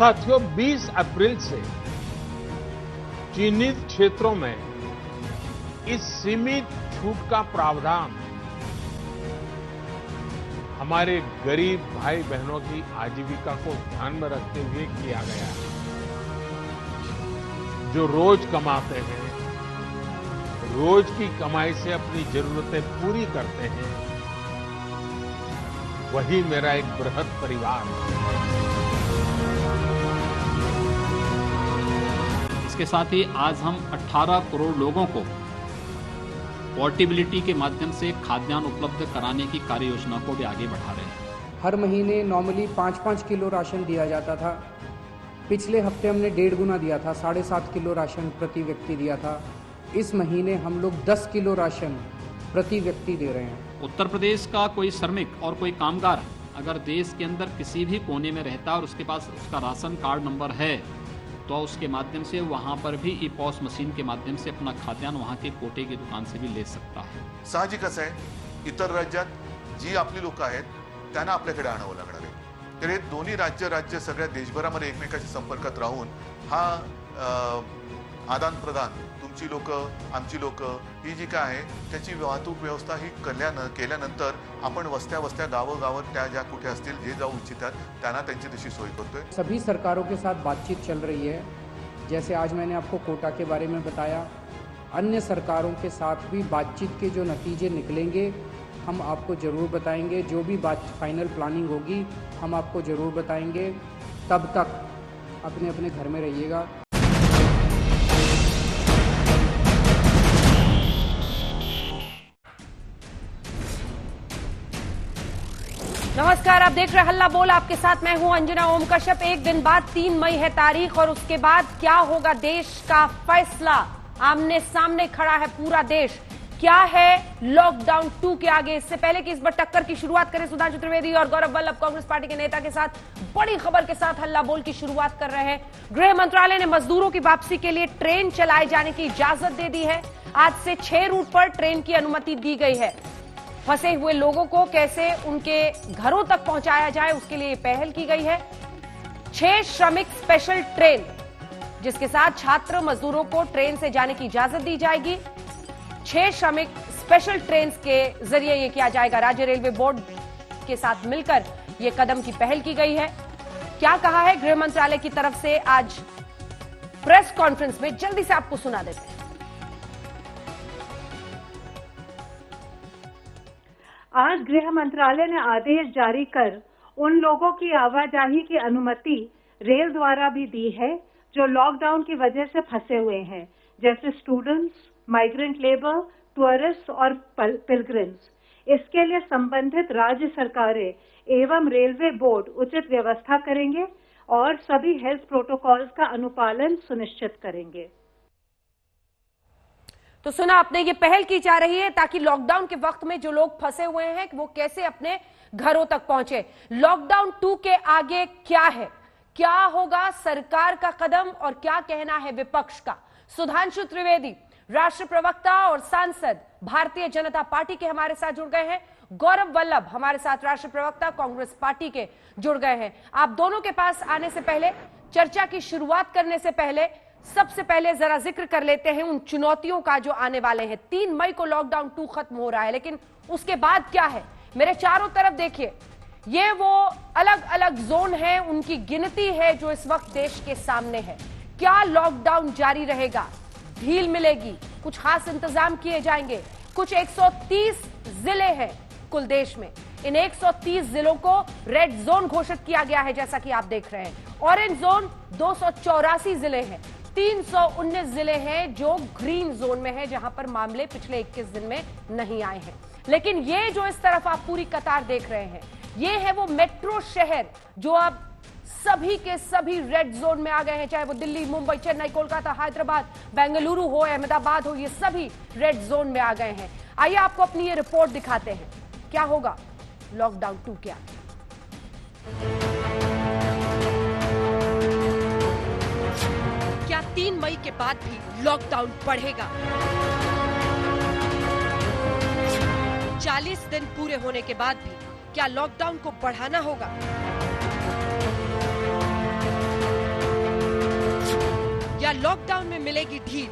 साथियों, 20 अप्रैल से चिन्हित क्षेत्रों में इस सीमित छूट का प्रावधान हमारे गरीब भाई बहनों की आजीविका को ध्यान में रखते हुए किया गया है। जो रोज कमाते हैं, रोज की कमाई से अपनी जरूरतें पूरी करते हैं, वही मेरा एक बृहद परिवार है। इसके साथ ही आज हम 18 करोड़ लोगों को पोर्टेबिलिटी के माध्यम से खाद्यान्न उपलब्ध कराने की कार्य योजना को भी आगे बढ़ा रहे हैं। हर महीने नॉर्मली 5-5 किलो राशन दिया जाता था। पिछले हफ्ते हमने 1.5 गुना दिया था, 7.5 किलो राशन प्रति व्यक्ति दिया था। इस महीने हम लोग 10 किलो राशन प्रति व्यक्ति दे रहे हैं। उत्तर प्रदेश का कोई श्रमिक और कोई कामगार अगर देश के अंदर किसी भी कोने में रहता है और उसके पास उसका राशन कार्ड नंबर है, तो उसके माध्यम से वहां पर भी ई-पॉस मशीन के माध्यम से अपना खाद्यान्न वहां के कोटे की दुकान से भी ले सकता है। साहजिकच आहे, इतर राज्यात जी आपली लोक आहेत त्यांना आपल्याकडे आणावं लागणार आहे। तर हे दोन्ही राज्य सगळ्या देशभरामध्ये एकमेकांच्या संपर्कात राहून हा आदान प्रदान, तुमची लोक आमची लोक, ही जी काय आहे त्याची वाहतूक व्यवस्था ही केल्यानंतर आपण वस्त्या गावं त्या ज्या कुठे असतील, जे जाऊ इच्छितात त्यांना त्यांची तशी सोय करतोय। सभी सरकारों के साथ बातचीत चल रही है। जैसे आज मैंने आपको कोटा के बारे में बताया, अन्य सरकारों के साथ भी बातचीत के जो नतीजे निकलेंगे हम आपको ज़रूर बताएंगे। जो भी बात फाइनल प्लानिंग होगी हम आपको ज़रूर बताएंगे। तब तक अपने अपने घर में रहिएगा। नमस्कार, आप देख रहे हैं हल्ला बोल। आपके साथ मैं हूं अंजना ओम कश्यप। एक दिन बाद 3 मई है तारीख और उसके बाद क्या होगा देश का फैसला। आमने सामने खड़ा है पूरा देश। क्या है लॉकडाउन 2 के आगे। इससे पहले कि इस बार टक्कर की शुरुआत करें, सुधांशु त्रिवेदी और गौरव वल्लभ कांग्रेस पार्टी के नेता के साथ बड़ी खबर के साथ हल्ला बोल की शुरुआत कर रहे हैं। गृह मंत्रालय ने मजदूरों की वापसी के लिए ट्रेन चलाए जाने की इजाजत दे दी है। आज से 6 रूट पर ट्रेन की अनुमति दी गई है। फंसे हुए लोगों को कैसे उनके घरों तक पहुंचाया जाए, उसके लिए पहल की गई है। 6 श्रमिक स्पेशल ट्रेन, जिसके साथ छात्र मजदूरों को ट्रेन से जाने की इजाजत दी जाएगी। 6 श्रमिक स्पेशल ट्रेन के जरिए यह किया जाएगा। राज्य रेलवे बोर्ड के साथ मिलकर यह कदम की पहल की गई है। क्या कहा है गृह मंत्रालय की तरफ से आज प्रेस कॉन्फ्रेंस में, जल्दी से आपको सुना देते हैं। आज गृह मंत्रालय ने आदेश जारी कर उन लोगों की आवाजाही की अनुमति रेल द्वारा भी दी है जो लॉकडाउन की वजह से फंसे हुए हैं, जैसे स्टूडेंट्स, माइग्रेंट लेबर, टूरिस्ट और पिलग्रिम्स। इसके लिए संबंधित राज्य सरकारें एवं रेलवे बोर्ड उचित व्यवस्था करेंगे और सभी हेल्थ प्रोटोकॉल्स का अनुपालन सुनिश्चित करेंगे। तो सुना आपने, ये पहल की जा रही है ताकि लॉकडाउन के वक्त में जो लोग फंसे हुए हैं वो कैसे अपने घरों तक पहुंचे। लॉकडाउन 2 के आगे क्या है, क्या होगा सरकार का कदम और क्या कहना है विपक्ष का। सुधांशु त्रिवेदी, राष्ट्रीय प्रवक्ता और सांसद भारतीय जनता पार्टी के, हमारे साथ जुड़ गए हैं। गौरव वल्लभ हमारे साथ, राष्ट्रीय प्रवक्ता कांग्रेस पार्टी के, जुड़ गए हैं। आप दोनों के पास आने से पहले, चर्चा की शुरुआत करने से पहले, सबसे पहले जरा जिक्र कर लेते हैं उन चुनौतियों का जो आने वाले हैं। 3 मई को लॉकडाउन 2 खत्म हो रहा है, लेकिन उसके बाद क्या है। मेरे चारों तरफ देखिए, ये वो अलग अलग जोन है, उनकी गिनती है जो इस वक्त देश के सामने है। क्या लॉकडाउन जारी रहेगा, ढील मिलेगी, कुछ खास इंतजाम किए जाएंगे। कुछ 130 जिले हैं कुल देश में। इन 130 जिलों को रेड जोन घोषित किया गया है, जैसा कि आप देख रहे हैं। ऑरेंज जोन 284 जिले हैं। 319 जिले हैं जो ग्रीन जोन में है, जहां पर मामले पिछले 21 दिन में नहीं आए हैं। लेकिन ये जो इस तरफ आप पूरी कतार देख रहे हैं, ये है वो मेट्रो शहर जो अब सभी के सभी रेड जोन में आ गए हैं। चाहे वो दिल्ली, मुंबई, चेन्नई, कोलकाता, हैदराबाद, बेंगलुरु हो, अहमदाबाद हो, ये सभी रेड जोन में आ गए हैं। आइए आपको अपनी ये रिपोर्ट दिखाते हैं, क्या होगा लॉकडाउन 2 क्या। क्या 3 मई के बाद भी लॉकडाउन बढ़ेगा? 40 दिन पूरे होने के बाद भी क्या लॉकडाउन को बढ़ाना होगा? क्या लॉकडाउन में मिलेगी ढील?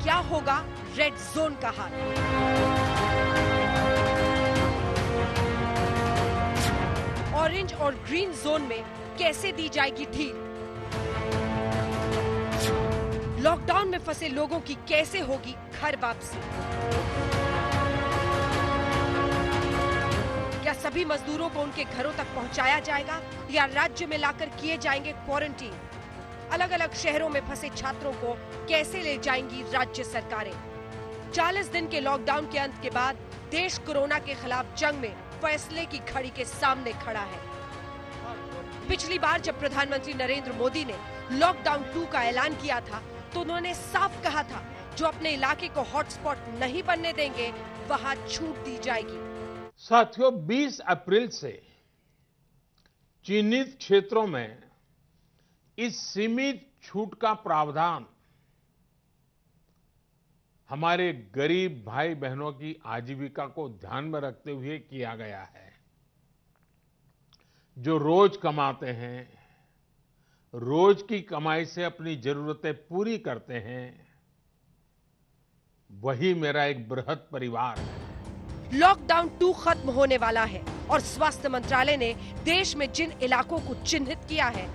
क्या होगा रेड जोन का हाल? ऑरेंज और ग्रीन जोन में कैसे दी जाएगी ढील? लॉकडाउन में फंसे लोगों की कैसे होगी घर वापसी? क्या सभी मजदूरों को उनके घरों तक पहुंचाया जाएगा या राज्य में लाकर किए जाएंगे क्वारंटीन? अलग अलग शहरों में फंसे छात्रों को कैसे ले जाएंगी राज्य सरकारें? 40 दिन के लॉकडाउन के अंत के बाद देश कोरोना के खिलाफ जंग में फैसले की घड़ी के सामने खड़ा है। पिछली बार जब प्रधानमंत्री नरेंद्र मोदी ने लॉकडाउन 2 का ऐलान किया था तो उन्होंने साफ कहा था जो अपने इलाके को हॉटस्पॉट नहीं बनने देंगे वहां छूट दी जाएगी। साथियों, 20 अप्रैल से चिन्हित क्षेत्रों में इस सीमित छूट का प्रावधान हमारे गरीब भाई बहनों की आजीविका को ध्यान में रखते हुए किया गया है। जो रोज कमाते हैं, रोज की कमाई से अपनी जरूरतें पूरी करते हैं, वही मेरा एक बृहद परिवार है। लॉकडाउन 2 खत्म होने वाला है और स्वास्थ्य मंत्रालय ने देश में जिन इलाकों को चिन्हित किया है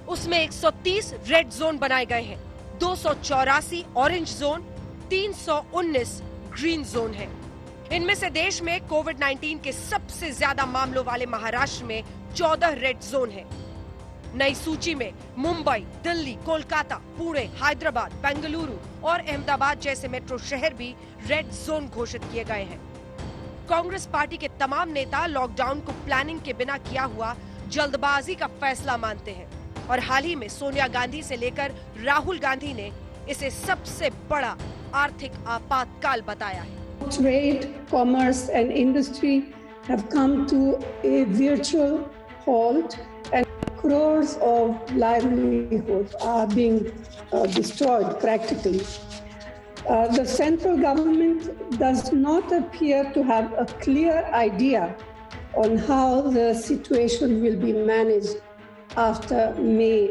उसमें 130 रेड जोन बनाए गए हैं, 284 ऑरेंज जोन, 319 ग्रीन जोन है। इनमें से देश में कोविड-19 के सबसे ज्यादा मामलों वाले महाराष्ट्र में 14 रेड जोन है। नई सूची में मुंबई, दिल्ली, कोलकाता, पुणे, हैदराबाद, बेंगलुरु और अहमदाबाद जैसे मेट्रो शहर भी रेड जोन घोषित किए गए हैं। कांग्रेस पार्टी के तमाम नेता लॉकडाउन को प्लानिंग के बिना किया हुआ जल्दबाजी का फैसला मानते हैं और हाल ही में सोनिया गांधी से लेकर राहुल गांधी ने इसे सबसे बड़ा आर्थिक आपातकाल बताया है। Trade, commerce and industry have come to a virtual halt and crores of livelihoods are being destroyed practically. The central government does not appear to have a clear idea on how the situation will be managed after May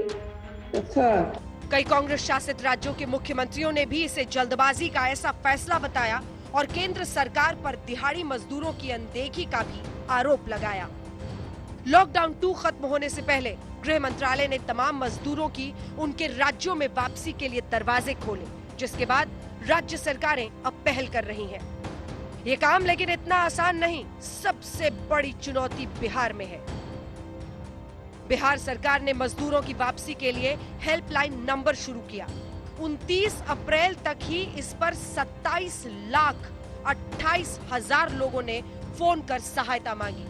the 3rd. कई कांग्रेस शासित राज्यों के मुख्यमंत्रियों ने भी इसे जल्दबाजी का ऐसा फैसला बताया और केंद्र सरकार पर दिहाड़ी मजदूरों की अनदेखी का भी आरोप लगाया। लॉकडाउन 2 खत्म होने से पहले गृह मंत्रालय ने तमाम मजदूरों की उनके राज्यों में वापसी के लिए दरवाजे खोले, जिसके बाद राज्य सरकारें अब पहल कर रही हैं। ये काम लेकिन इतना आसान नहीं। सबसे बड़ी चुनौती बिहार में है। बिहार सरकार ने मजदूरों की वापसी के लिए हेल्पलाइन नंबर शुरू किया। 29 अप्रैल तक ही इस पर 27,28,000 लोगों ने फोन कर सहायता मांगी।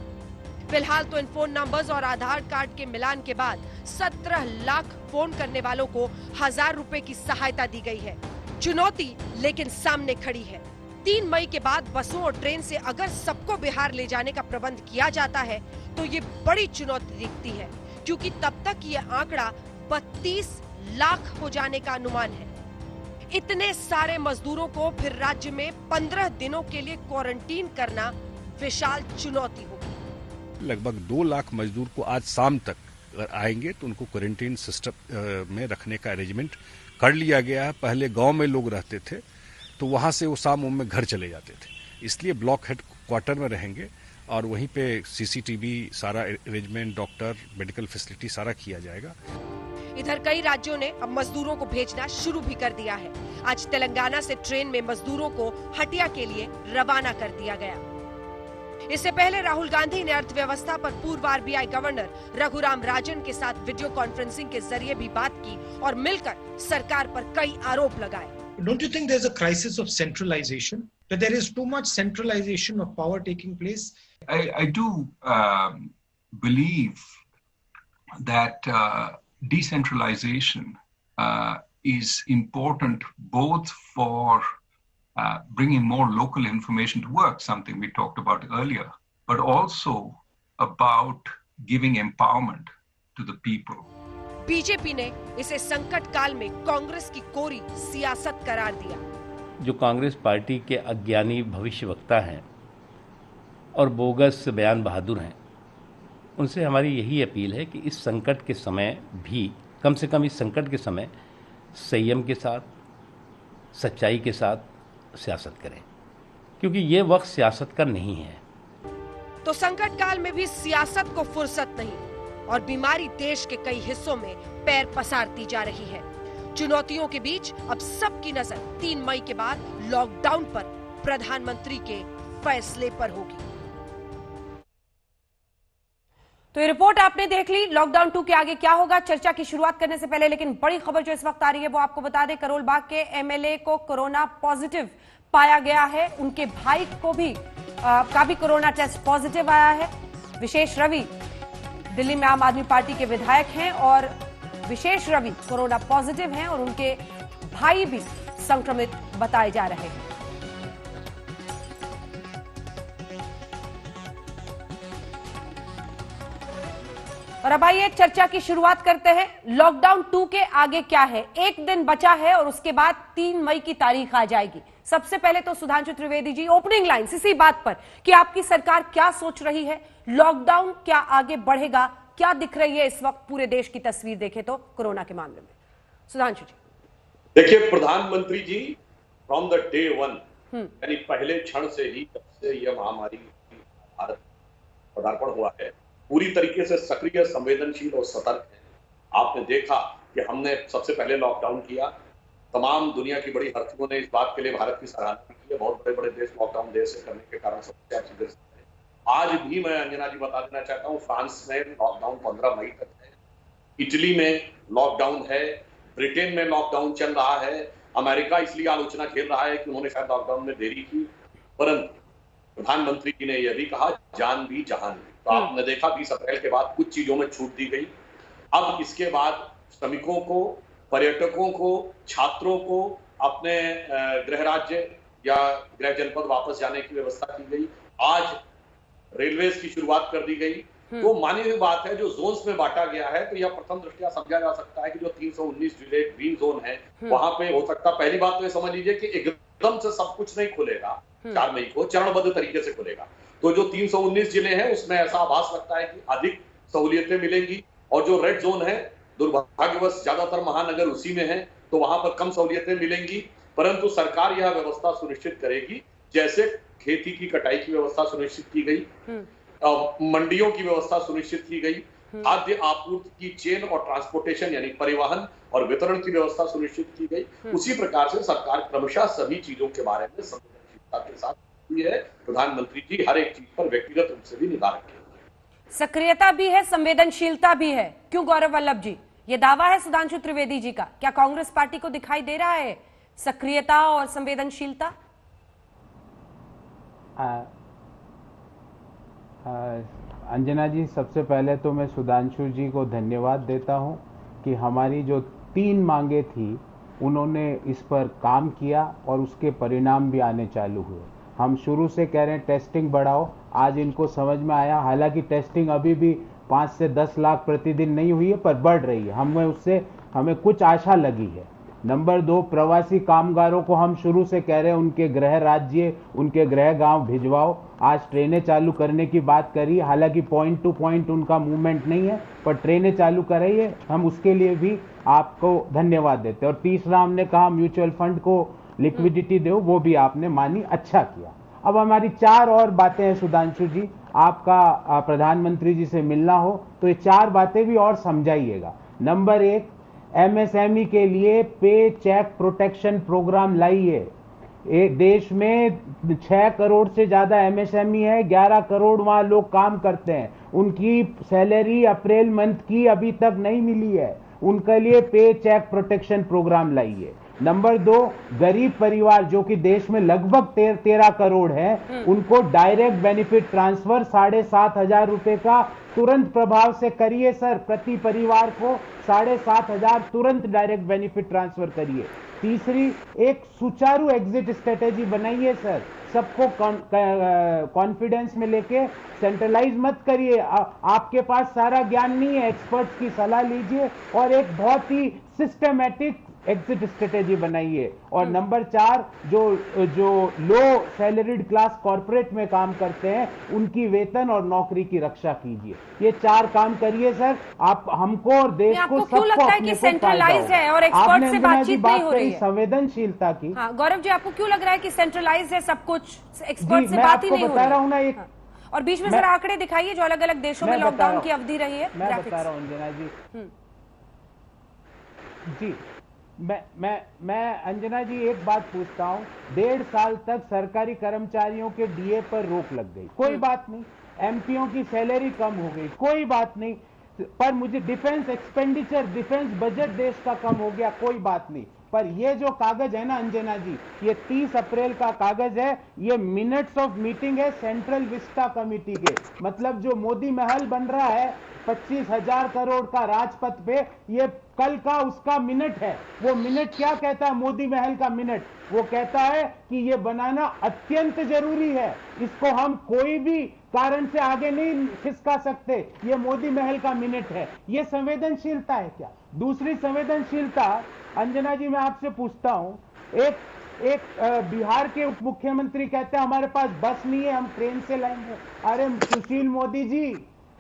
फिलहाल तो इन फोन नंबर्स और आधार कार्ड के मिलान के बाद 17 लाख फोन करने वालों को 1000 रुपए की सहायता दी गई है। चुनौती लेकिन सामने खड़ी है। 3 मई के बाद बसों और ट्रेन से अगर सबको बिहार ले जाने का प्रबंध किया जाता है तो ये बड़ी चुनौती दिखती है, क्योंकि तब तक ये आंकड़ा 32 लाख हो जाने का अनुमान है। इतने सारे मजदूरों को फिर राज्य में 15 दिनों के लिए क्वारंटीन करना विशाल चुनौती होगी। लगभग 2 लाख मजदूर को आज शाम तक अगर आएंगे तो उनको क्वारंटीन सिस्टम में रखने का अरेंजमेंट कर लिया गया है। पहले गांव में लोग रहते थे तो वहां से वो शाम में घर चले जाते थे, इसलिए ब्लॉक हेड क्वार्टर में रहेंगे और वहीं पे सीसीटीवी सारा अरेंजमेंट, डॉक्टर, मेडिकल फैसिलिटी सारा किया जाएगा। इधर कई राज्यों ने अब मजदूरों को भेजना शुरू भी कर दिया है। आज तेलंगाना से ट्रेन में मजदूरों को हटिया के लिए रवाना कर दिया गया। इससे पहले राहुल गांधी ने अर्थव्यवस्था पर पूर्व आरबीआई गवर्नर रघुराम राजन के साथ वीडियो कॉन्फ्रेंसिंग के जरिए भी बात की और मिलकर सरकार पर कई आरोप लगाए। Don't you think there's a crisis of centralization? That there is too much centralization of power taking place? I do believe that decentralization is important both for bringing more local information to work, something we talked about earlier, but also about giving empowerment to the people. BJP ने इसे संकट काल में कांग्रेस की कोरी सियासत करार दिया। जो कांग्रेस पार्टी के अज्ञानी भविष्यवक्ता हैं और बोगस बयान बहादुर हैं, उनसे हमारी यही अपील है कि इस संकट के समय भी, कम से कम इस संकट के समय, संयम के साथ, सच्चाई के साथ सियासत करें, क्योंकि ये वक्त सियासत का नहीं है। तो संकट काल में भी सियासत को फुर्सत नहीं और बीमारी देश के कई हिस्सों में पैर पसारती जा रही है। चुनौतियों के बीच अब सबकी नजर 3 मई के बाद लॉकडाउन पर प्रधानमंत्री के फैसले पर होगी। तो ये रिपोर्ट आपने देख ली। लॉकडाउन 2 के आगे क्या होगा, चर्चा की शुरुआत करने से पहले लेकिन बड़ी खबर जो इस वक्त आ रही है वो आपको बता दें। करोल बाग के एमएलए को कोरोना पॉजिटिव पाया गया है। उनके भाई को भी का भी कोरोना टेस्ट पॉजिटिव आया है। विशेष रवि दिल्ली में आम आदमी पार्टी के विधायक हैं और विशेष रवि कोरोना पॉजिटिव हैं और उनके भाई भी संक्रमित बताए जा रहे हैं। और अब आइए चर्चा की शुरुआत करते हैं। लॉकडाउन 2 के आगे क्या है? एक दिन बचा है और उसके बाद 3 मई की तारीख आ जाएगी। सबसे पहले तो सुधांशु त्रिवेदी जी, ओपनिंग लाइन्स इसी बात पर कि आपकी सरकार क्या सोच रही है, लॉकडाउन क्या आगे बढ़ेगा, क्या दिख रही है इस वक्त पूरे देश की तस्वीर देखें तो कोरोना के मामले में? सुधांशु जी। देखिए, प्रधानमंत्री जी फ्रॉम द डे 1 यानी पहले क्षण से ही, जब से यह महामारी भारत पदार्पण हुआ है, पूरी तरीके से सक्रिय, संवेदनशील और सतर्क है। आपने देखा कि हमने सबसे पहले लॉकडाउन किया। तमाम दुनिया की बड़ी हस्तियों ने इस बात के लिए भारत की सराहना की है। बहुत बड़े बड़े देश लॉकडाउन देश से करने के कारण समस्या से ग्रस्त है। आज भी मैं अंजना जी बता देना चाहता हूँ, फ्रांस में लॉकडाउन 15 मई तक है, इटली में लॉकडाउन है, ब्रिटेन में लॉकडाउन चल रहा है। अमेरिका इसलिए आलोचना खेल रहा है कि उन्होंने शायद लॉकडाउन में देरी की, परंतु प्रधानमंत्री जी ने यह भी कहा, जान भी जहान भी। तो आपने देखा 20 अप्रैल के बाद कुछ चीजों में छूट दी गई। अब इसके बाद श्रमिकों को, पर्यटकों को, छात्रों को अपने गृह राज्य या गृह जनपद वापस जाने की व्यवस्था की गई। आज रेलवेज की शुरुआत कर दी गई। तो मानी हुई बात है, जो जोन्स में बांटा गया है, तो यह प्रथम दृष्टया समझा जा सकता है कि जो 319 जिले ग्रीन जोन है, वहां पे हो सकता, पहली बात तो ये समझ लीजिए कि एकदम से सब कुछ नहीं खुलेगा। 4 मई को चरणबद्ध तरीके से खुलेगा। तो जो 319 जिले हैं उसमें ऐसा आभास लगता है कि अधिक सहूलियतें मिलेंगी, और जो रेड जोन है, दुर्भाग्यवश ज्यादातर महानगर उसी में है, तो वहां पर कम सहूलियतें मिलेंगी। परंतु सरकार यह व्यवस्था सुनिश्चित करेगी, जैसे खेती की कटाई की व्यवस्था सुनिश्चित की गई, मंडियों की व्यवस्था सुनिश्चित की गई, खाद्य आपूर्ति की चेन और ट्रांसपोर्टेशन यानी परिवहन और वितरण की व्यवस्था सुनिश्चित की गई। उसी प्रकार से सरकार क्रमशः सभी चीजों के बारे में संवेदनशीलता के साथ है। प्रधानमंत्री जी हर एक चीज पर व्यक्तिगत रूप से भी निगाह रखेंगे। सक्रियता भी है, संवेदनशीलता भी है। क्यों गौरव वल्लभ जी, ये दावा है सुधांशु त्रिवेदी जी का, क्या कांग्रेस पार्टी को दिखाई दे रहा है सक्रियता और संवेदनशीलता? अंजना जी, सबसे पहले तो मैं सुधांशु जी को धन्यवाद देता हूं कि हमारी जो 3 मांगे थी उन्होंने इस पर काम किया और उसके परिणाम भी आने चालू हुए। हम शुरू से कह रहे हैं टेस्टिंग बढ़ाओ, आज इनको समझ में आया। हालांकि टेस्टिंग अभी भी 5 से 10 लाख प्रतिदिन नहीं हुई है, पर बढ़ रही है। हमें कुछ आशा लगी है। नंबर 2, प्रवासी कामगारों को हम शुरू से कह रहे हैं उनके गृह राज्य, उनके गृह गांव भिजवाओ। आज ट्रेनें चालू करने की बात करी, हालांकि पॉइंट टू पॉइंट उनका मूवमेंट नहीं है, पर ट्रेनें चालू कराइए, हम उसके लिए भी आपको धन्यवाद देते हैं। और तीसरा, हमने कहा म्यूचुअल फंड को लिक्विडिटी दो, वो भी आपने मानी, अच्छा किया। अब हमारी 4 और बातें हैं सुधांशु जी, आपका प्रधानमंत्री जी से मिलना हो तो ये 4 बातें भी और समझाइएगा। नंबर 1, एमएसएमई के लिए पे चेक प्रोटेक्शन प्रोग्राम लाइए। देश में 6 करोड़ से ज्यादा एमएसएमई है, 11 करोड़ वहां लोग काम करते हैं, उनकी सैलरी अप्रैल मंथ की अभी तक नहीं मिली है, उनके लिए पे चेक प्रोटेक्शन प्रोग्राम लाइए। नंबर 2, गरीब परिवार जो कि देश में लगभग 13 करोड़ है, उनको डायरेक्ट बेनिफिट ट्रांसफर 7,500 रुपए का तुरंत प्रभाव से करिए सर। प्रति परिवार को 7,500 तुरंत डायरेक्ट बेनिफिट ट्रांसफर करिए। तीसरी, एक सुचारू एग्जिट स्ट्रेटेजी बनाइए सर, सबको कॉन्फिडेंस में लेके सेंट्रलाइज मत करिए। आपके पास सारा ज्ञान नहीं है, एक्सपर्ट्स की सलाह लीजिए और एक बहुत ही सिस्टमैटिक एग्जिट स्ट्रेटेजी बनाइए। और नंबर 4, जो लो सैलरीड क्लास कॉर्पोरेट में काम करते हैं उनकी वेतन और नौकरी की रक्षा कीजिए। ये 4 काम करिए सर, आप हमको और देश को सबको अपने को फायदा होगा। आपने अंजना जी बात करी संवेदनशीलता की। गौरव जी, आपको क्यों लग रहा है कि सेंट्रलाइज है सब कुछ, एक्सपर्ट से मैं बात ही आपको नहीं हो बता रहा रही? हूं ना एक और बीच में जरा आंकड़े दिखाइए जो अलग अलग देशों में लॉकडाउन की अवधि रही है। मैं बता रहा हूं अंजना जी। जी मैं अंजना जी एक बात पूछता हूं, 1.5 साल तक सरकारी कर्मचारियों के डीए पर रोक लग गई, कोई बात नहीं। एमपीओ की सैलरी कम हो गई, कोई बात नहीं। पर मुझे डिफेंस एक्सपेंडिचर, डिफेंस बजट देश का कम हो गया, कोई बात नहीं। पर ये जो कागज है ना अंजना जी, ये 30 अप्रैल का कागज है, ये मिनट्स ऑफ मीटिंग है सेंट्रल विस्टा कमेटी के। मतलब जो मोदी महल बन रहा है 25,000 करोड़ का राजपथ पे, ये कल का उसका मिनट है। वो मिनट क्या कहता है? मोदी महल का मिनट वो कहता है कि ये बनाना अत्यंत जरूरी है, इसको हम कोई भी कारण से आगे नहीं खिसका सकते। ये मोदी महल का मिनट है। ये संवेदनशीलता है क्या? दूसरी संवेदनशीलता अंजना जी मैं आपसे पूछता हूं, एक बिहार के उप मुख्यमंत्री कहते हैं हमारे पास बस नहीं है, हम ट्रेन से लाएंगे। अरे सुशील मोदी जी,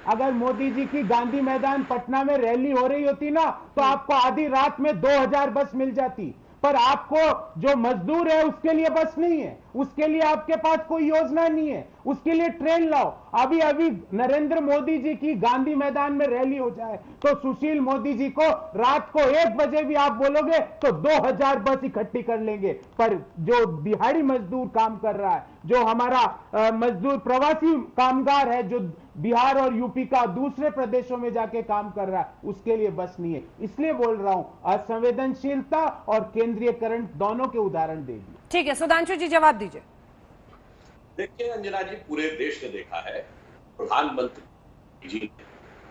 अगर मोदी जी की गांधी मैदान पटना में रैली हो रही होती ना, तो आपको आधी रात में 2000 बस मिल जाती। पर आपको जो मजदूर है उसके लिए बस नहीं है, उसके लिए आपके पास कोई योजना नहीं है, उसके लिए ट्रेन लाओ। अभी अभी नरेंद्र मोदी जी की गांधी मैदान में रैली हो जाए तो सुशील मोदी जी को रात को 1 बजे भी आप बोलोगे तो 2000 बस इकट्ठी कर लेंगे। पर जो दिहाड़ी मजदूर काम कर रहा है, जो हमारा मजदूर प्रवासी कामगार है, जो बिहार और यूपी का दूसरे प्रदेशों में जाके काम कर रहा है, उसके लिए बस नहीं है। इसलिए बोल रहा हूं, असंवेदनशीलता और केंद्रीयकरण दोनों के उदाहरण दे दिए। ठीक है, सुधांशु जी जवाब दीजिए। देखिए अंजना जी, पूरे देश ने देखा है, प्रधानमंत्री जी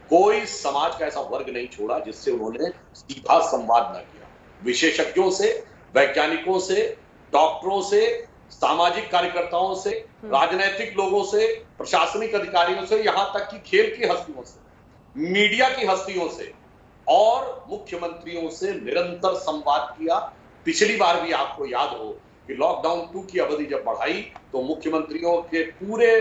कोई समाज का ऐसा वर्ग नहीं छोड़ा जिससे उन्होंने सीधा संवाद न किया। विशेषज्ञों से, वैज्ञानिकों से, डॉक्टरों से, सामाजिक कार्यकर्ताओं से, राजनीतिक लोगों से, प्रशासनिक अधिकारियों से, यहां तक कि खेल की हस्तियों से, मीडिया की हस्तियों से और मुख्यमंत्रियों से निरंतर संवाद किया। पिछली बार भी आपको याद हो कि लॉकडाउन 2 की अवधि जब बढ़ाई तो मुख्यमंत्रियों के पूरे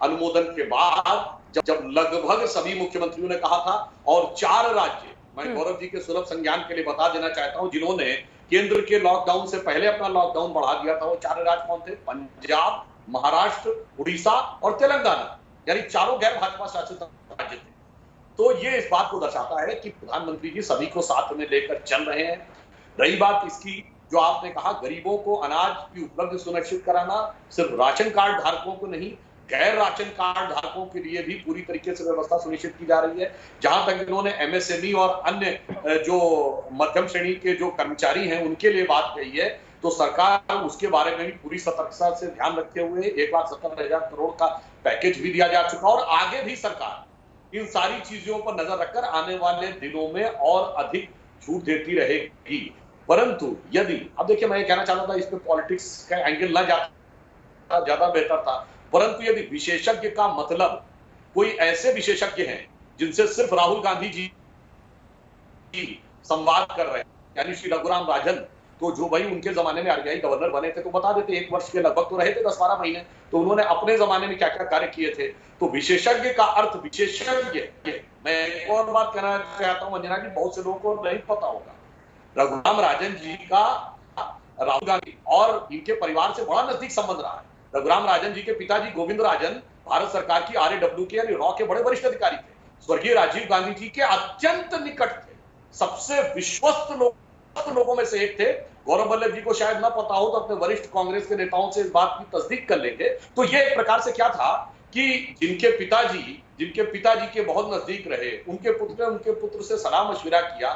अनुमोदन के बाद जब लगभग सभी मुख्यमंत्रियों ने कहा था, और 4 राज्य, मैं गौरव जी के सुलभ संज्ञान के लिए बता देना चाहता हूं, जिन्होंने केंद्र के लॉकडाउन से पहले अपना लॉकडाउन बढ़ा दिया था, वो 4 राज्य कौन थे? पंजाब, महाराष्ट्र, उड़ीसा और तेलंगाना, यानी चारों गैर भाजपा शासित राज्य थे। तो ये इस बात को दर्शाता है कि प्रधानमंत्री जी सभी को साथ में लेकर चल रहे हैं। रही बात इसकी, जो आपने कहा गरीबों को अनाज की उपलब्ध सुनिश्चित कराना, सिर्फ राशन कार्ड धारकों को नहीं, गैर राशन कार्ड धारकों के लिए भी पूरी तरीके से व्यवस्था सुनिश्चित की जा रही है। जहां तक इन्होंने एमएसएमई और अन्य जो मध्यम श्रेणी के जो कर्मचारी हैं उनके लिए बात कही है, तो सरकार उसके बारे में भी पूरी सतर्कता से ध्यान रखते हुए 1,70,000 करोड़ का पैकेज भी दिया जा चुका, और आगे भी सरकार इन सारी चीजों पर नजर रखकर आने वाले दिनों में और अधिक छूट देती रहेगी। परंतु यदि, अब देखिए मैं ये कहना चाहता था, इस पे पॉलिटिक्स का एंगल ना जाता ज्यादा बेहतर था, परंतु यदि विशेषज्ञ का मतलब कोई ऐसे विशेषज्ञ हैं जिनसे सिर्फ राहुल गांधी जी संवाद कर रहे हैं, यानी श्री रघुराम राजन, तो जो भाई उनके जमाने में आरबीआई गवर्नर बने थे तो बता देते, 1 वर्ष के लगभग तो रहे थे, 10-12 महीने, तो उन्होंने अपने जमाने में क्या क्या कार्य किए थे। तो विशेषज्ञ का अर्थ विशेषज्ञ। मैं एक और बात कहना चाहता हूं अंजना जी, बहुत से लोगों को नहीं पता होगा, रघुराम राजन जी का राहुल गांधी और इनके परिवार से बड़ा नजदीक संबंध रहा है। रघुराम राजन जी के पिताजी गोविंद राजन भारत सरकार की RAW के यानी रॉ के बड़े वरिष्ठ अधिकारी थे, स्वर्गीय राजीव गांधी जी के अत्यंत निकट थे, सबसे विश्वस्त लोगों में से एक थे। गौरव वल्लभ जी को शायद ना पता हो तो अपने वरिष्ठ कांग्रेस के नेताओं से इस बात की तस्दीक कर लेंगे। तो ये एक प्रकार से क्या था कि जिनके पिताजी के बहुत नजदीक रहे, उनके पुत्र से सलाह मशविरा किया।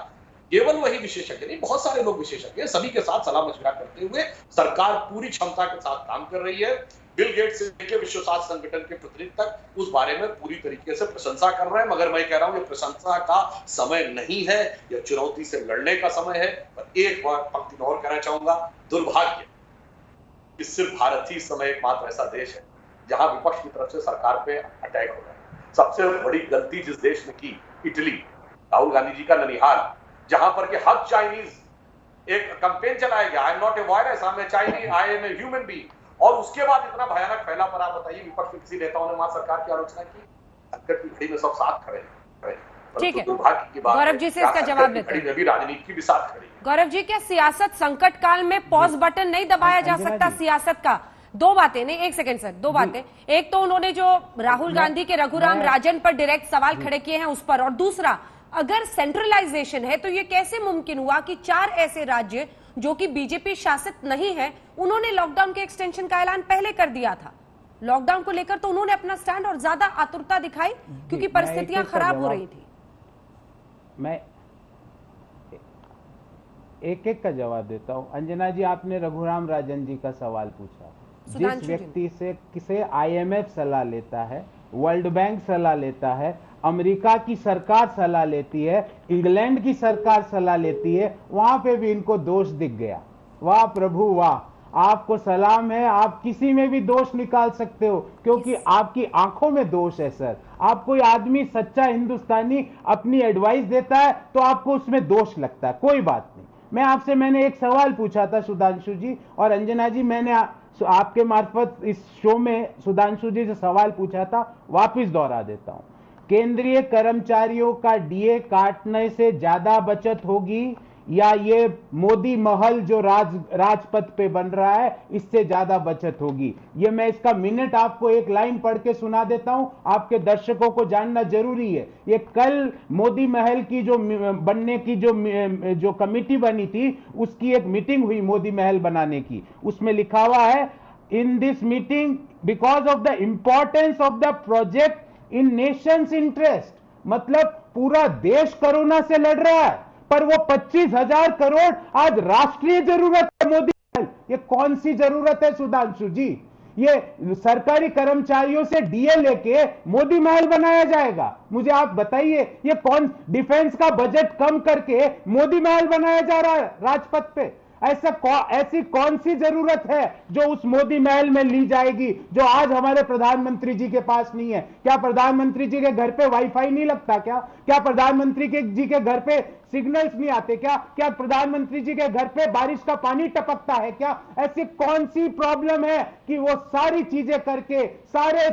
केवल वही विशेषज्ञ नहीं, बहुत सारे लोग विशेषज्ञ हैं, सभी के साथ सलाह मशविरा करते हुए सरकार पूरी क्षमता के साथ काम कर रही है। बिल गेट्स से लेकर विश्व स्वास्थ्य संगठन के प्रतिनिधि तक उस बारे में पूरी तरीके से प्रशंसा कर रहे हैं। मगर मैं कह रहा हूं ये प्रशंसा का समय नहीं है, यह चुनौती से लड़ने का समय है। पर एक बार पंक्ति और कहना चाहूंगा, दुर्भाग्य कि सिर्फ भारत ही इस समय एकमात्र ऐसा देश है जहां विपक्ष की तरफ से सरकार पे अटैक हो रहा है। सबसे बड़ी गलती जिस देश ने की, इटली, राहुल गांधी जी का ननिहाल, जहां पर के हक चाइनीज एक कैंपेन चलाया गया, I am not a virus, I am a Chinese, I am a human being, और उसके बाद इतना भयानक फैला पर आप बताइए, विपक्ष के किसी नेताओं ने वहां सरकार की आलोचना की? संकट की घड़ी में सब साथ खड़े हैं। ठीक है, दुर्भाग्य की बात गौरव जी से इसका जवाब लेते हैं। अभी राजनीति की भी साथ खड़ी है। गौरव जी, क्या सियासत संकट काल में पॉज बटन नहीं दबाया जा सकता सियासत का? दो बातें, नहीं एक सेकंड सर, दो बातें। एक तो उन्होंने जो राहुल गांधी के रघुराम राजन पर डायरेक्ट सवाल खड़े किए हैं उस पर, और दूसरा, अगर सेंट्रलाइजेशन है तो ये कैसे मुमकिन हुआ कि 4 ऐसे राज्य जो कि बीजेपी शासित नहीं है, उन्होंने लॉकडाउन के एक्सटेंशन का ऐलान पहले कर दिया था? लॉकडाउन को लेकर तो उन्होंने अपना स्टैंड और ज्यादा आतुरता दिखाई क्योंकि परिस्थितियां खराब हो रही थी। मैं एक एक का जवाब देता हूं। अंजना जी, आपने रघुराम राजन जी का सवाल पूछा। जिस व्यक्ति से किसे IMF सलाह लेता है, वर्ल्ड बैंक सलाह लेता है, अमेरिका की सरकार सलाह लेती है, इंग्लैंड की सरकार सलाह लेती है, वहां पे भी इनको दोष दिख गया। वाह प्रभु वाह, आपको सलाम है, आप किसी में भी दोष निकाल सकते हो क्योंकि आपकी आंखों में दोष है सर। आप कोई आदमी सच्चा हिंदुस्तानी अपनी एडवाइस देता है तो आपको उसमें दोष लगता है, कोई बात नहीं। मैंने एक सवाल पूछा था सुधांशु जी और अंजना जी, मैंने आपके मार्फत इस शो में सुधांशु जी से सवाल पूछा था, वापिस दोहरा देता हूं। केंद्रीय कर्मचारियों का DA काटने से ज्यादा बचत होगी या ये मोदी महल जो राजपथ पे बन रहा है इससे ज्यादा बचत होगी? ये मैं इसका मिनट आपको एक लाइन पढ़ के सुना देता हूं, आपके दर्शकों को जानना जरूरी है। ये कल मोदी महल की जो बनने की जो कमिटी बनी थी उसकी एक मीटिंग हुई मोदी महल बनाने की। उसमें लिखा हुआ है, in this meeting because of the importance of the project in Nations interest, मतलब पूरा देश कोरोना से लड़ रहा है पर वो 25,000 करोड़ आज राष्ट्रीय जरूरत है मोदी महल। ये कौन सी जरूरत है सुधांशु जी? ये सरकारी कर्मचारियों से DA लेके मोदी महल बनाया जाएगा? मुझे आप बताइए, ये कौन डिफेंस का बजट कम करके मोदी महल बनाया जा रहा है राजपथ पे? ऐसी कौन सी जरूरत है जो उस मोदी महल में ली जाएगी जो आज हमारे प्रधानमंत्री जी के पास नहीं है? क्या प्रधानमंत्री जी के घर पे वाईफाई नहीं लगता क्या? क्या प्रधानमंत्री जी के घर पे सिग्नल्स नहीं आते क्या? क्या प्रधानमंत्री जी के घर पे बारिश का पानी टपकता है क्या? ऐसी कौन सी प्रॉब्लम है कि वो सारी चीजें करके, सारे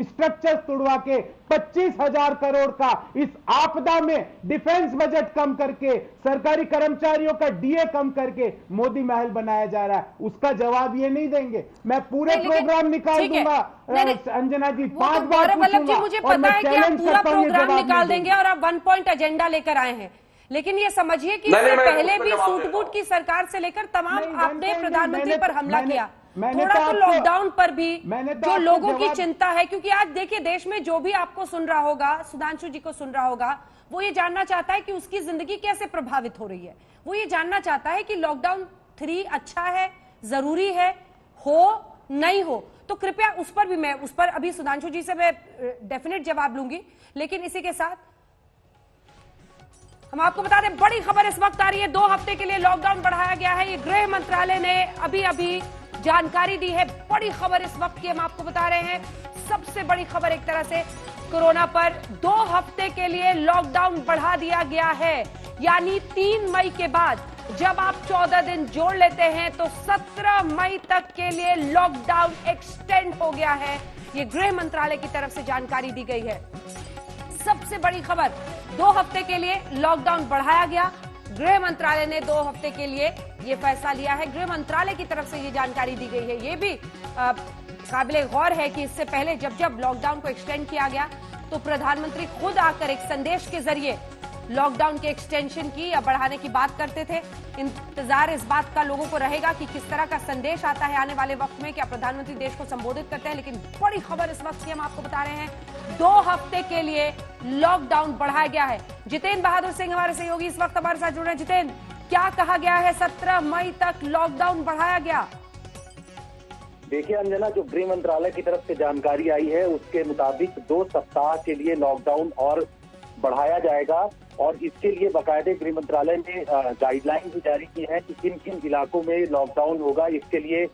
स्ट्रक्चर्स तुड़वा के 25,000 करोड़ का इस आपदा में डिफेंस बजट कम करके, सरकारी कर्मचारियों का DA कम करके मोदी महल बनाया जा रहा है? उसका जवाब ये नहीं देंगे। मैं पूरे प्रोग्राम निकाल दूंगा अंजना जी, 5 बार पूछूंगा। मुझे पता है कि आप पूरा प्रोग्राम निकाल देंगे और आप 1 पॉइंट एजेंडा लेकर आए हैं, लेकिन ये समझिए कि इससे पहले भी सूट-बूट की सरकार से लेकर तमाम आपने प्रधानमंत्री पर हमला किया, थोड़ा तो लॉकडाउन पर भी जो लोगों की चिंता है, क्योंकि आज देखिए देश में जो भी आपको सुन रहा होगा, सुधांशु जी को सुन रहा होगा, वो ये जानना चाहता है कि उसकी जिंदगी कैसे प्रभावित हो रही है। वो ये जानना चाहता है कि लॉकडाउन 3 अच्छा है, जरूरी है, हो नहीं हो। तो कृपया उस पर अभी सुधांशु जी से मैं डेफिनेट जवाब लूंगी, लेकिन इसी के साथ हम आपको बता दें, बड़ी खबर इस वक्त आ रही है। 2 हफ्ते के लिए लॉकडाउन बढ़ाया गया है, ये गृह मंत्रालय ने अभी जानकारी दी है। बड़ी खबर इस वक्त की हम आपको बता रहे हैं, सबसे बड़ी खबर एक तरह से कोरोना पर। 2 हफ्ते के लिए लॉकडाउन बढ़ा दिया गया है, यानी 3 मई के बाद जब आप 14 दिन जोड़ लेते हैं तो 17 मई तक के लिए लॉकडाउन एक्सटेंड हो गया है। ये गृह मंत्रालय की तरफ से जानकारी दी गई है। सबसे बड़ी खबर, 2 हफ्ते के लिए लॉकडाउन बढ़ाया गया। गृह मंत्रालय ने 2 हफ्ते के लिए ये फैसला लिया है। गृह मंत्रालय की तरफ से ये जानकारी दी गई है। ये भी काबिले गौर है कि इससे पहले जब लॉकडाउन को एक्सटेंड किया गया तो प्रधानमंत्री खुद आकर एक संदेश के जरिए लॉकडाउन के एक्सटेंशन की या बढ़ाने की बात करते थे। इंतजार इस बात का लोगों को रहेगा कि किस तरह का संदेश आता है आने वाले वक्त में, क्या प्रधानमंत्री देश को संबोधित करते हैं। लेकिन बड़ी खबर इस वक्त की हम आपको बता रहे हैं, 2 हफ्ते के लिए लॉकडाउन बढ़ाया गया है। जितेंद्र बहादुर सिंह हमारे सहयोगी इस वक्त हमारे साथ जुड़ रहे हैं। जितेंद्र, क्या कहा गया है? 17 मई तक लॉकडाउन बढ़ाया गया। देखिए अंजना, जो गृह मंत्रालय की तरफ से जानकारी आई है उसके मुताबिक 2 सप्ताह के लिए लॉकडाउन और बढ़ाया जाएगा और इसके लिए बाकायदे गृह मंत्रालय ने गाइडलाइन भी जारी की है कि किन किन इलाकों में लॉकडाउन होगा। इसके लिए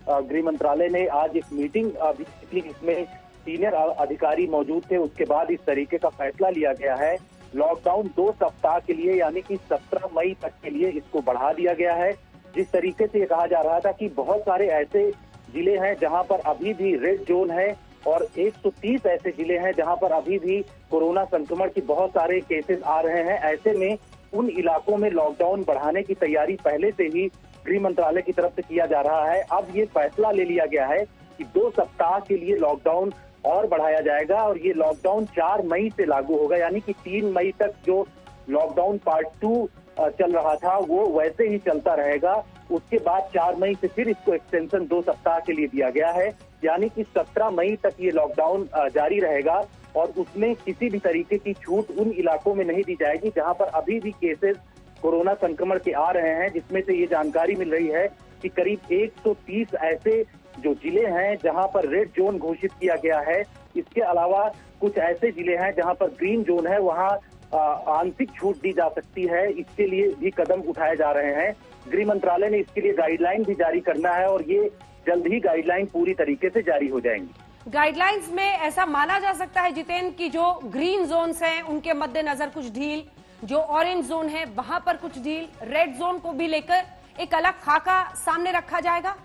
गृह मंत्रालय ने आज एक मीटिंग भी की, इसमें सीनियर अधिकारी मौजूद थे। उसके बाद इस तरीके का फैसला लिया गया है लॉकडाउन 2 सप्ताह के लिए यानी कि 17 मई तक के लिए इसको बढ़ा दिया गया है। जिस तरीके से ये कहा जा रहा था कि बहुत सारे ऐसे जिले हैं जहां पर अभी भी रेड जोन है और 130 ऐसे जिले हैं जहां पर अभी भी कोरोना संक्रमण की बहुत सारे केसेस आ रहे हैं। ऐसे में उन इलाकों में लॉकडाउन बढ़ाने की तैयारी पहले से ही गृह मंत्रालय की तरफ से किया जा रहा है। अब ये फैसला ले लिया गया है कि 2 सप्ताह के लिए लॉकडाउन और बढ़ाया जाएगा और ये लॉकडाउन 4 मई से लागू होगा, यानी कि 3 मई तक जो लॉकडाउन पार्ट 2 चल रहा था वो वैसे ही चलता रहेगा। उसके बाद 4 मई से फिर इसको एक्सटेंशन 2 सप्ताह के लिए दिया गया है, यानी कि 17 मई तक ये लॉकडाउन जारी रहेगा और उसमें किसी भी तरीके की छूट उन इलाकों में नहीं दी जाएगी जहां पर अभी भी केसेस कोरोना संक्रमण के आ रहे हैं। जिसमें से ये जानकारी मिल रही है कि करीब 130 ऐसे जो जिले हैं जहां पर रेड जोन घोषित किया गया है। इसके अलावा कुछ ऐसे जिले हैं जहां पर ग्रीन जोन है, वहां आंशिक छूट दी जा सकती है। इसके लिए भी कदम उठाए जा रहे हैं। गृह मंत्रालय ने इसके लिए गाइडलाइन भी जारी करना है और ये जल्द ही गाइडलाइन पूरी तरीके से जारी हो जाएंगी। गाइडलाइंस में ऐसा माना जा सकता है जितेंद्र की जो ग्रीन जोन्स हैं उनके मद्देनजर कुछ ढील, जो ऑरेंज जोन है वहां पर कुछ ढील, रेड जोन को भी लेकर एक अलग खाका सामने रखा जाएगा।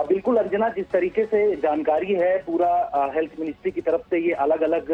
बिल्कुल अंजना, जिस तरीके से जानकारी है पूरा हेल्थ मिनिस्ट्री की तरफ से ये अलग अलग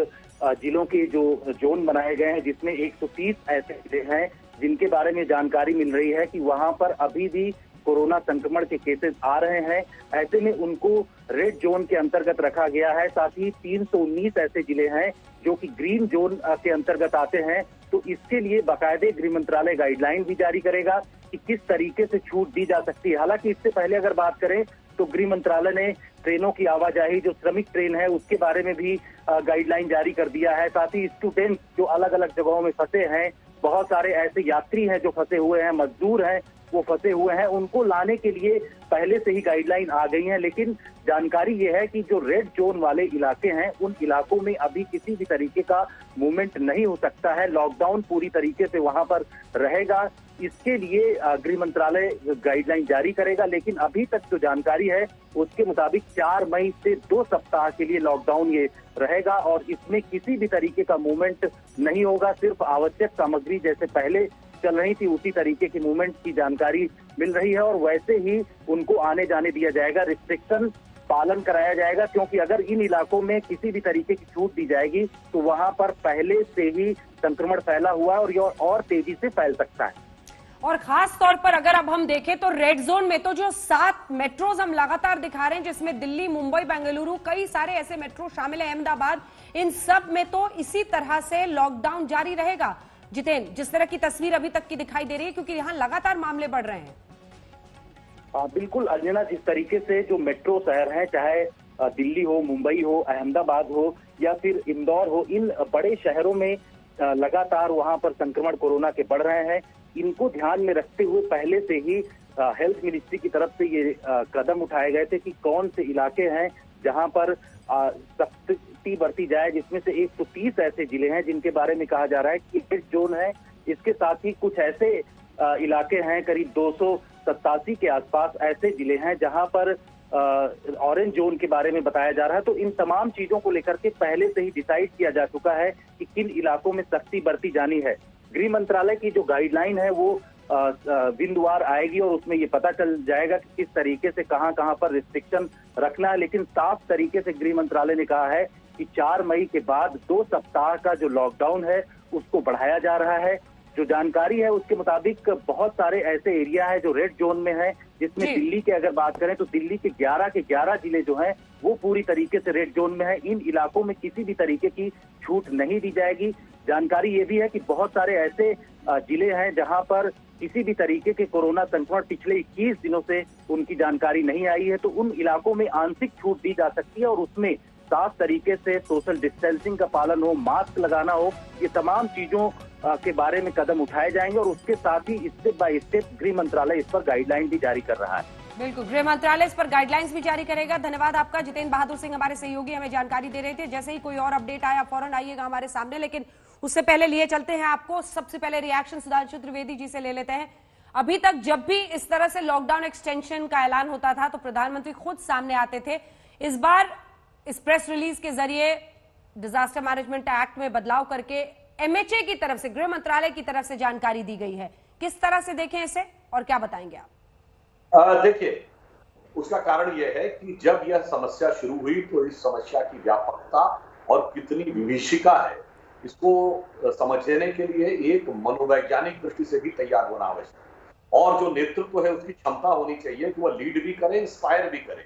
जिलों के जो जोन बनाए गए हैं जिसमें 130 ऐसे जिले हैं जिनके बारे में जानकारी मिल रही है कि वहां पर अभी भी कोरोना संक्रमण के केसेस आ रहे हैं। ऐसे में उनको रेड जोन के अंतर्गत रखा गया है। साथ ही 319 ऐसे जिले हैं जो कि ग्रीन जोन के अंतर्गत आते हैं। तो इसके लिए बाकायदे गृह मंत्रालय गाइडलाइन भी जारी करेगा कि किस तरीके से छूट दी जा सकती है। हालांकि इससे पहले अगर बात करें तो गृह मंत्रालय ने ट्रेनों की आवाजाही, जो श्रमिक ट्रेन है उसके बारे में भी गाइडलाइन जारी कर दिया है। साथ ही स्टूडेंट जो अलग अलग जगहों में फंसे हैं, बहुत सारे ऐसे यात्री हैं जो फंसे हुए हैं, मजदूर हैं वो फंसे हुए हैं, उनको लाने के लिए पहले से ही गाइडलाइन आ गई है। लेकिन जानकारी ये है कि जो रेड जोन वाले इलाके हैं उन इलाकों में अभी किसी भी तरीके का मूवमेंट नहीं हो सकता है। लॉकडाउन पूरी तरीके से वहां पर रहेगा। इसके लिए गृह मंत्रालय गाइडलाइन जारी करेगा। लेकिन अभी तक जो जानकारी है उसके मुताबिक 4 मई से 2 सप्ताह के लिए लॉकडाउन ये रहेगा और इसमें किसी भी तरीके का मूवमेंट नहीं होगा। सिर्फ आवश्यक सामग्री जैसे पहले चल रही थी उसी तरीके की मूवमेंट की जानकारी मिल रही है और वैसे ही उनको आने जाने दिया जाएगा। रिस्ट्रिक्शन पालन कराया जाएगा, क्योंकि अगर इन इलाकों में किसी भी तरीके की छूट दी जाएगी तो वहां पर पहले से ही संक्रमण फैला हुआ है और ये और तेजी से फैल सकता है। और खास तौर पर अगर अब हम देखें तो रेड जोन में तो जो 7 मेट्रोज हम लगातार दिखा रहे हैं जिसमें दिल्ली, मुंबई, बेंगलुरु, कई सारे ऐसे मेट्रो शामिल है, अहमदाबाद, इन सब में तो इसी तरह से लॉकडाउन जारी रहेगा। जितेंद्र, जिस तरह की तस्वीर अभी तक की दिखाई दे रही है, क्योंकि यहाँ लगातार मामले बढ़ रहे हैं। बिल्कुल अंजना, जिस तरीके से जो मेट्रो शहर हैं, चाहे दिल्ली हो, मुंबई हो, अहमदाबाद हो या फिर इंदौर हो, इन बड़े शहरों में लगातार वहां पर संक्रमण कोरोना के बढ़ रहे हैं। इनको ध्यान में रखते हुए पहले से ही हेल्थ मिनिस्ट्री की तरफ से ये कदम उठाए गए थे कि कौन से इलाके हैं जहां पर सख्ती बरती जाए, जिसमें से 130 ऐसे जिले हैं जिनके बारे में कहा जा रहा है कि रेड जोन है। इसके साथ ही कुछ ऐसे इलाके हैं, करीब 287 के आसपास ऐसे जिले हैं जहां पर ऑरेंज जोन के बारे में बताया जा रहा है। तो इन तमाम चीजों को लेकर के पहले से ही डिसाइड किया जा चुका है कि किन इलाकों में सख्ती बरती जानी है। गृह मंत्रालय की जो गाइडलाइन है वो बिंदुवार आएगी और उसमें ये पता चल जाएगा कि किस तरीके से कहां कहां पर रिस्ट्रिक्शन रखना है। लेकिन साफ तरीके से गृह मंत्रालय ने कहा है कि 4 मई के बाद 2 सप्ताह का जो लॉकडाउन है उसको बढ़ाया जा रहा है। जो जानकारी है उसके मुताबिक बहुत सारे ऐसे एरिया है जो रेड जोन में है, जिसमें दिल्ली के अगर बात करें तो दिल्ली के 11 जिले जो हैं वो पूरी तरीके से रेड जोन में है। इन इलाकों में किसी भी तरीके की छूट नहीं दी जाएगी। जानकारी ये भी है कि बहुत सारे ऐसे जिले हैं जहां पर किसी भी तरीके के कोरोना संक्रमण पिछले 21 दिनों से उनकी जानकारी नहीं आई है, तो उन इलाकों में आंशिक छूट दी जा सकती है और उसमें साफ तरीके से सोशल डिस्टेंसिंग का पालन हो, मास्क लगाना हो, ये तमाम चीजों के बारे में कदम उठाए जाएंगे और उसके साथ ही स्टेप बाय स्टेप गृह मंत्रालय इस पर गाइडलाइन भी जारी कर रहा है। बिल्कुल, गृह मंत्रालय इस पर गाइडलाइंस भी जारी करेगा। धन्यवाद आपका। जितेंद्र बहादुर सिंह हमारे सहयोगी हमें जानकारी दे रहे थे। जैसे ही कोई और अपडेट आया फौरन आइएगा हमारे सामने, लेकिन उससे पहले लिए चलते हैं आपको सबसे पहले रिएक्शन सुधांशु त्रिवेदी जी से ले लेते हैं। अभी तक जब भी इस तरह से लॉकडाउन एक्सटेंशन का ऐलान होता था तो प्रधानमंत्री खुद सामने आते थे। इस बार इस प्रेस रिलीज के जरिए डिजास्टर मैनेजमेंट एक्ट में बदलाव करके एमएचए की तरफ से, गृह मंत्रालय की तरफ से जानकारी दी गई है। किस तरह से देखें इसे और क्या बताएंगे आप? देखिए, उसका कारण यह है कि जब यह समस्या शुरू हुई तो इस समस्या की व्यापकता और कितनी विभीषिका है, इसको समझने के लिए एक मनोवैज्ञानिक दृष्टि से भी तैयार होना आवश्यक है। और जो नेतृत्व है उसकी क्षमता होनी चाहिए कि वह लीड भी करे, इंस्पायर भी करे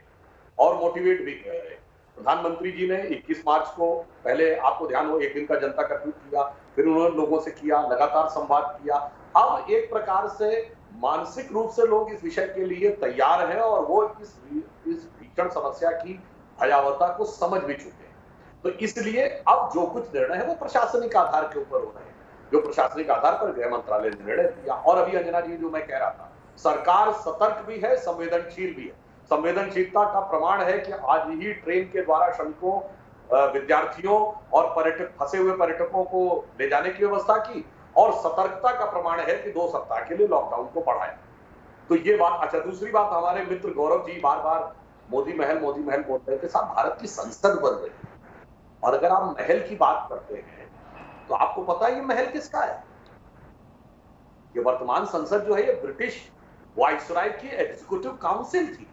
और मोटिवेट भी करे। प्रधानमंत्री जी ने 21 मार्च को, पहले आपको ध्यान हो, एक दिन का जनता कर्फ्यू किया, फिर उन्होंने लोगों से किया, लगातार संवाद किया। अब एक प्रकार से मानसिक रूप से लोग इस विषय के लिए तैयार हैं और वो इस भीषण समस्या की भयावहता को समझ भी चुके हैं। तो इसलिए अब जो कुछ निर्णय है वो प्रशासनिक आधार के ऊपर हो रहे हैं, जो प्रशासनिक आधार पर गृह मंत्रालय ने निर्णय दिया। और अभी अंजना जी जो मैं कह रहा था, सरकार सतर्क भी है, संवेदनशील भी है। संवेदनशीलता का प्रमाण है कि आज ही ट्रेन के द्वारा श्रमिकों, विद्यार्थियों और फंसे हुए पर्यटकों को ले जाने की व्यवस्था की, और सतर्कता का प्रमाण है कि 2 सप्ताह के लिए लॉकडाउन को बढ़ाया। तो ये बात। अच्छा, दूसरी बात, हमारे मित्र गौरव जी बार बार मोदी महल बोल रहे थे। साहब, भारत की संसद बन रही है और अगर आप महल की बात करते हैं तो आपको पता है ये महल किसका है? ये वर्तमान संसद जो है ये ब्रिटिश वाइसराय की एग्जीक्यूटिव काउंसिल थी।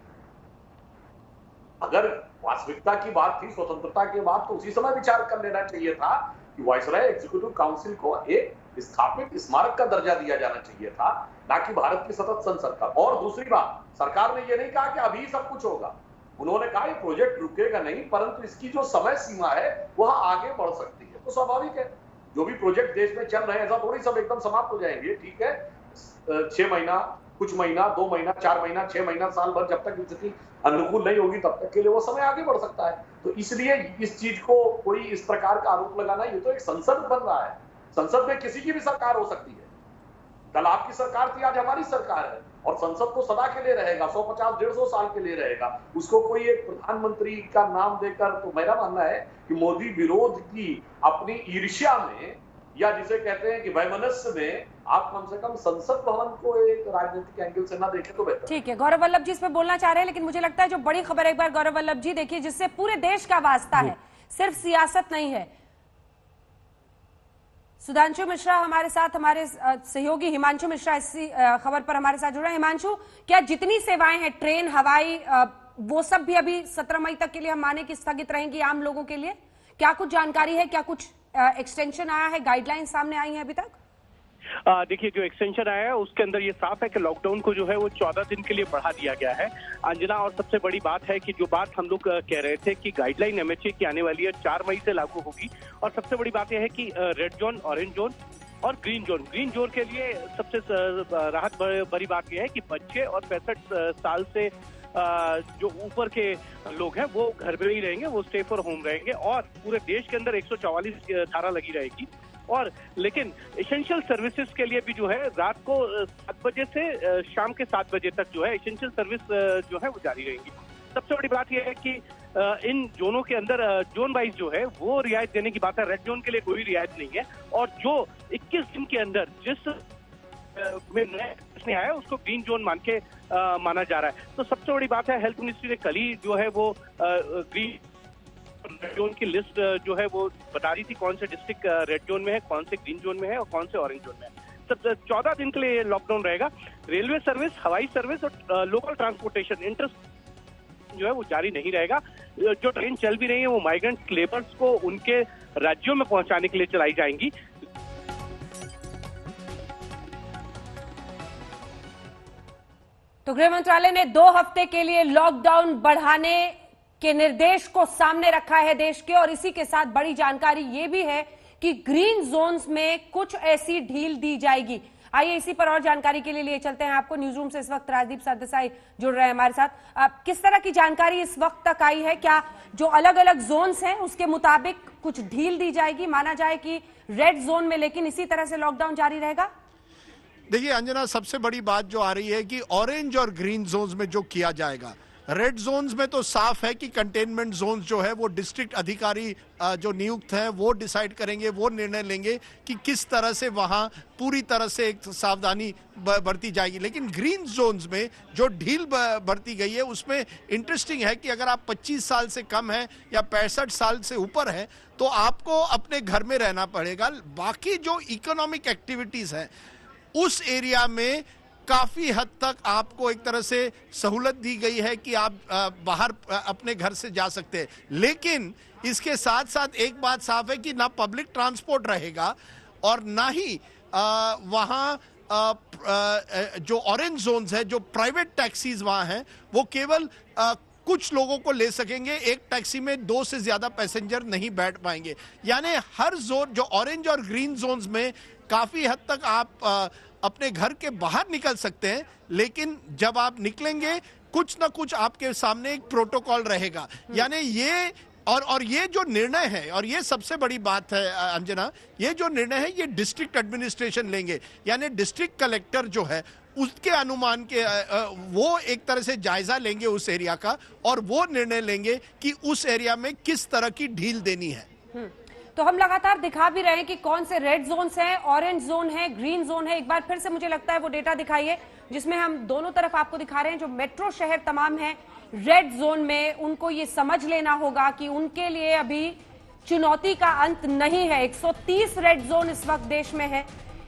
अगर वास्तविकता की बात थी, स्वतंत्रता के बाद, तो उसी समय विचार कर लेना चाहिए था कि वाइसराय एग्जीक्यूटिव काउंसिल को एक स्थापित स्मारक का दर्जा दिया जाना चाहिए था, ना कि भारत की सतत संसद का। और दूसरी बात, सरकार ने यह नहीं कहा कि अभी सब कुछ होगा। उन्होंने कहा ये प्रोजेक्ट रुकेगा नहीं, परंतु इसकी जो समय सीमा है वह आगे बढ़ सकती है। तो स्वाभाविक है, जो भी प्रोजेक्ट देश में चल रहे हैं ऐसा थोड़ी सब एकदम समाप्त हो जाएंगे। ठीक है, 6 महीना, कुछ महीना, 2 महीना, 4 महीना, 6 महीना, साल भर, जब तक स्थिति अनुकूल नहीं होगी तब तक के लिए वो समय आगे बढ़ सकता है। तो इसलिए इस चीज को कोई इस प्रकार का आरोप लगाना, ये तो एक संसद बन रहा है। संसद में किसी की भी सरकार हो सकती है। कल आपकी सरकार थी, आज हमारी सरकार है, और संसद को सदा के लिए रहेगा, 150-150 साल के लिए रहेगा। उसको कोई एक प्रधानमंत्री का नाम देकर, तो मेरा मानना है कि मोदी विरोध की अपनी ईर्ष्या में, या जिसे कहते हैं कि वैमनस्य में, आप कम से कम संसद भवन को एक राजनीतिक एंगल से ना देखें तो बेहतर। ठीक है, गौरव वल्लभ जी इस पे बोलना चाह रहे हैं, लेकिन मुझे लगता है जो बड़ी खबर एक बार गौरव वल्लभ जी देखिए, जिससे पूरे देश का वास्ता है, सिर्फ सियासत नहीं है। सुधांशु मिश्रा हमारे साथ, हमारे सहयोगी हिमांशु मिश्रा इसी खबर पर हमारे साथ जुड़ा है। हिमांशु, क्या जितनी सेवाएं हैं, ट्रेन, हवाई, वो सब भी अभी 17 मई तक के लिए हम माने कि स्थगित रहेंगी आम लोगों के लिए? क्या कुछ जानकारी है, क्या कुछ एक्सटेंशन आया है, गाइडलाइंस सामने आई है अभी तक? देखिए, जो एक्सटेंशन आया है उसके अंदर ये साफ है कि लॉकडाउन को जो है वो 14 दिन के लिए बढ़ा दिया गया है, अंजना। और सबसे बड़ी बात है कि जो बात हम लोग कह रहे थे कि गाइडलाइन एमएचए की आने वाली है, 4 मई से लागू होगी। और सबसे बड़ी बात यह है कि रेड जोन, ऑरेंज जोन और ग्रीन जोन के लिए सबसे राहत बड़ी बात यह है कि बच्चे और 65 साल से जो ऊपर के लोग हैं वो घर में ही रहेंगे, वो स्टे फॉर होम रहेंगे। और पूरे देश के अंदर 144 धारा लगी रहेगी। और लेकिन एसेंशियल सर्विसेज के लिए भी जो है रात को 7 बजे से शाम के 7 बजे तक जो है एसेंशियल सर्विस जो है वो जारी रहेंगी। सबसे बड़ी बात यह है कि इन जोनों के अंदर जोन वाइज जो है वो रियायत देने की बात है। रेड जोन के लिए कोई रियायत नहीं है। और जो 21 दिन के अंदर जिस में नया आया उसको ग्रीन जोन माना जा रहा है। तो सबसे बड़ी बात है, हेल्थ मिनिस्ट्री ने कल ही जो है वो ग्रीन जोन की लिस्ट जो है वो बता रही थी, कौन से डिस्ट्रिक्ट रेड जोन में है, कौन से ग्रीन जोन में है और कौन से ऑरेंज जोन में है। सब 14 दिन के लिए लॉकडाउन रहेगा। रेलवे सर्विस, हवाई सर्विस और लोकल ट्रांसपोर्टेशन इंटर जो है वो जारी नहीं रहेगा। जो ट्रेन चल भी रही है वो माइग्रेंट लेबर्स को उनके राज्यों में पहुंचाने के लिए चलाई जाएंगी। तो गृह मंत्रालय ने 2 हफ्ते के लिए लॉकडाउन बढ़ाने के निर्देश को सामने रखा है देश के। और इसी के साथ बड़ी जानकारी यह भी है कि ग्रीन जोन्स में कुछ ऐसी ढील दी जाएगी। आइए इसी पर और जानकारी के लिए लिए चलते हैं आपको न्यूज रूम से। इस वक्त राजदीप सरदेसाई जुड़ रहे हैं हमारे साथ। किस तरह की जानकारी इस वक्त तक आई है? क्या जो अलग अलग जोन्स हैं उसके मुताबिक कुछ ढील दी जाएगी? माना जाए कि रेड जोन में लेकिन इसी तरह से लॉकडाउन जारी रहेगा? देखिए अंजना, सबसे बड़ी बात जो आ रही है कि ऑरेंज और ग्रीन जोन्स में जो किया जाएगा, रेड जोन्स में तो साफ है कि कंटेनमेंट जोन्स जो है वो डिस्ट्रिक्ट अधिकारी जो नियुक्त हैं वो डिसाइड करेंगे, वो निर्णय लेंगे कि किस तरह से वहां पूरी तरह से एक सावधानी बरती जाएगी। लेकिन ग्रीन जोन्स में जो ढील बरती गई है उसमें इंटरेस्टिंग है कि अगर आप 25 साल से कम हैं या 65 साल से ऊपर हैं तो आपको अपने घर में रहना पड़ेगा। बाकी जो इकोनॉमिक एक्टिविटीज हैं उस एरिया में काफी हद तक आपको एक तरह से सहूलत दी गई है कि आप बाहर अपने घर से जा सकते हैं। लेकिन इसके साथ साथ एक बात साफ है कि ना पब्लिक ट्रांसपोर्ट रहेगा और ना ही वहाँ जो ऑरेंज जोन्स है, जो प्राइवेट टैक्सीज वहाँ हैं, वो केवल कुछ लोगों को ले सकेंगे। एक टैक्सी में 2 से ज्यादा पैसेंजर नहीं बैठ पाएंगे। यानी हर जोन, जो ऑरेंज और ग्रीन जोन्स में काफी हद तक आप अपने घर के बाहर निकल सकते हैं, लेकिन जब आप निकलेंगे कुछ ना कुछ आपके सामने एक प्रोटोकॉल रहेगा। यानी ये और ये जो निर्णय है, और ये सबसे बड़ी बात है अंजना, ये जो निर्णय है ये डिस्ट्रिक्ट एडमिनिस्ट्रेशन लेंगे। यानी डिस्ट्रिक्ट कलेक्टर जो है उसके अनुमान के वो एक तरह से जायजा लेंगे उस एरिया का और वो निर्णय लेंगे कि उस एरिया में किस तरह की ढील देनी है। तो हम लगातार दिखा भी रहे हैं कि कौन से रेड जोन्स हैं, ऑरेंज जोन है, ग्रीन जोन है। एक बार फिर से मुझे लगता है वो डेटा दिखाइए जिसमें हम दोनों तरफ आपको दिखा रहे हैं। जो मेट्रो शहर तमाम है रेड जोन में, उनको ये समझ लेना होगा कि उनके लिए अभी चुनौती का अंत नहीं है। 130 रेड जोन इस वक्त देश में है।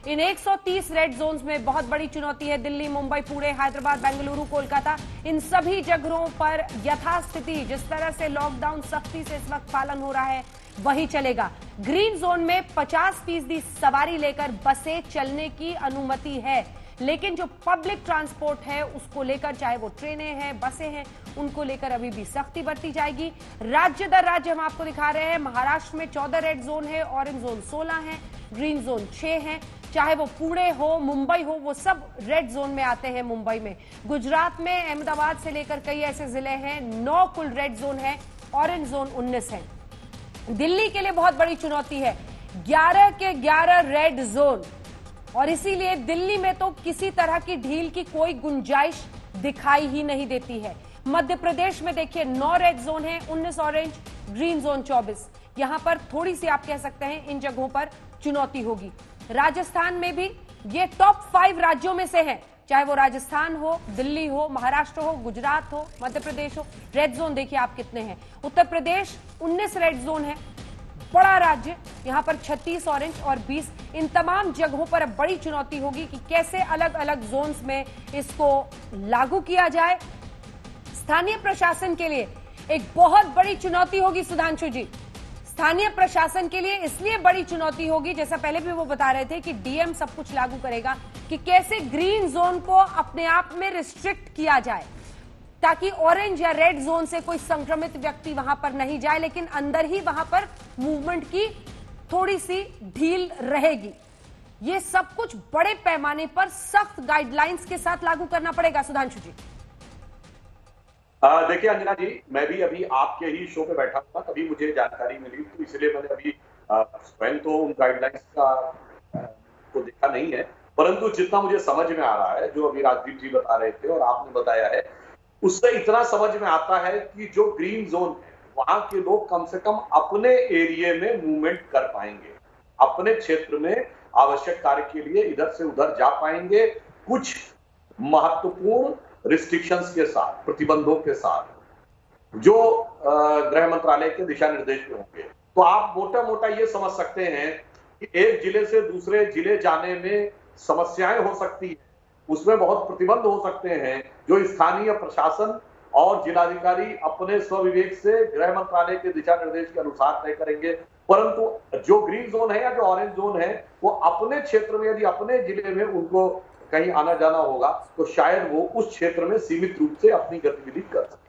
इन 130 रेड जोन्स में बहुत बड़ी चुनौती है दिल्ली, मुंबई, पुणे, हैदराबाद, बेंगलुरु, कोलकाता। इन सभी जगहों पर यथास्थिति जिस तरह से लॉकडाउन सख्ती से इस वक्त पालन हो रहा है वही चलेगा। ग्रीन जोन में 50% सवारी लेकर बसें चलने की अनुमति है, लेकिन जो पब्लिक ट्रांसपोर्ट है उसको लेकर, चाहे वो ट्रेनें हैं, बसें हैं, उनको लेकर अभी भी सख्ती बरती जाएगी। राज्य दर राज्य हम आपको दिखा रहे हैं। महाराष्ट्र में 14 रेड जोन है, ऑरेंज जोन 16 है, ग्रीन जोन 6 है। चाहे वो पुणे हो, मुंबई हो, वो सब रेड जोन में आते हैं। मुंबई में, गुजरात में अहमदाबाद से लेकर कई ऐसे जिले हैं, 9 कुल रेड जोन है, ऑरेंज जोन 19 है। दिल्ली के लिए बहुत बड़ी चुनौती है, 11 के 11 रेड जोन, और इसीलिए दिल्ली में तो किसी तरह की ढील की कोई गुंजाइश दिखाई ही नहीं देती है। मध्य प्रदेश में देखिए 9 रेड जोन है, 19 ऑरेंज, ग्रीन जोन 24। यहां पर थोड़ी सी आप कह सकते हैं इन जगहों पर चुनौती होगी। राजस्थान में भी ये टॉप 5 राज्यों में से है, चाहे वो राजस्थान हो, दिल्ली हो, महाराष्ट्र हो, गुजरात हो, मध्य प्रदेश हो। रेड जोन देखिए आप कितने हैं। उत्तर प्रदेश 19 रेड जोन है, बड़ा राज्य, यहां पर 36 ऑरेंज और 20। इन तमाम जगहों पर अब बड़ी चुनौती होगी कि कैसे अलग अलग जोन्स में इसको लागू किया जाए। स्थानीय प्रशासन के लिए एक बहुत बड़ी चुनौती होगी सुधांशु जी। स्थानीय प्रशासन के लिए इसलिए बड़ी चुनौती होगी, जैसा पहले भी वो बता रहे थे कि डीएम सब कुछ लागू करेगा, कि कैसे ग्रीन जोन को अपने आप में रिस्ट्रिक्ट किया जाए ताकि ऑरेंज या रेड जोन से कोई संक्रमित व्यक्ति वहां पर नहीं जाए, लेकिन अंदर ही वहां पर मूवमेंट की थोड़ी सी ढील रहेगी। ये सब कुछ बड़े पैमाने पर सख्त गाइडलाइंस के साथ लागू करना पड़ेगा। सुधांशु जी, देखिए अंजना जी, मैं भी अभी आपके ही शो पे बैठा था, तभी मुझे जानकारी मिली, तो इसलिए मैंने अभी स्वयं तो उन गाइडलाइंस का को देखा नहीं है, परंतु जितना मुझे समझ में आ रहा है, जो अभी राजदीप जी बता रहे थे और आपने बताया है, उससे इतना समझ में आता है कि जो ग्रीन जोन है वहां के लोग कम से कम अपने एरिया में मूवमेंट कर पाएंगे, अपने क्षेत्र में आवश्यक कार्य के लिए इधर से उधर जा पाएंगे, कुछ महत्वपूर्ण रिस्ट्रिक्शंस के साथ, प्रतिबंधों के साथ, जो गृह मंत्रालय के दिशा निर्देश में होंगे। तो आप मोटा मोटा ये समझ सकते हैं कि एक जिले से दूसरे जिले जाने में समस्याएं हो सकती है, उसमें बहुत प्रतिबंध हो सकते हैं, जो स्थानीय प्रशासन और जिलाधिकारी अपने स्वविवेक से गृह मंत्रालय के दिशा निर्देश के अनुसार तय करेंगे। परंतु जो ग्रीन जोन है या जो ऑरेंज जोन है, वो अपने क्षेत्र में, यदि अपने जिले में उनको कहीं आना जाना होगा, तो शायद वो उस क्षेत्र में सीमित रूप से अपनी गतिविधि कर सके।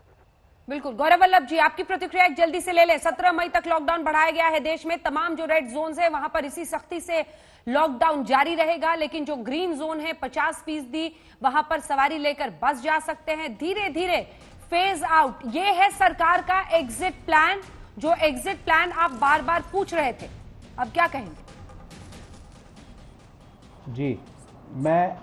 बिल्कुल। गौरव वल्लभ जी, आपकी प्रतिक्रिया एक जल्दी से ले लें। 17 मई तक लॉकडाउन बढ़ाया गया है देश में, तमाम जो रेड जोन है वहां पर इसी सख्ती से लॉकडाउन जारी रहेगा, लेकिन जो ग्रीन जोन है 50% वहां पर सवारी लेकर बस जा सकते हैं। धीरे धीरे फेज आउट, ये है सरकार का एग्जिट प्लान, जो एग्जिट प्लान आप बार बार पूछ रहे थे, अब क्या कहेंगे? जी, मैं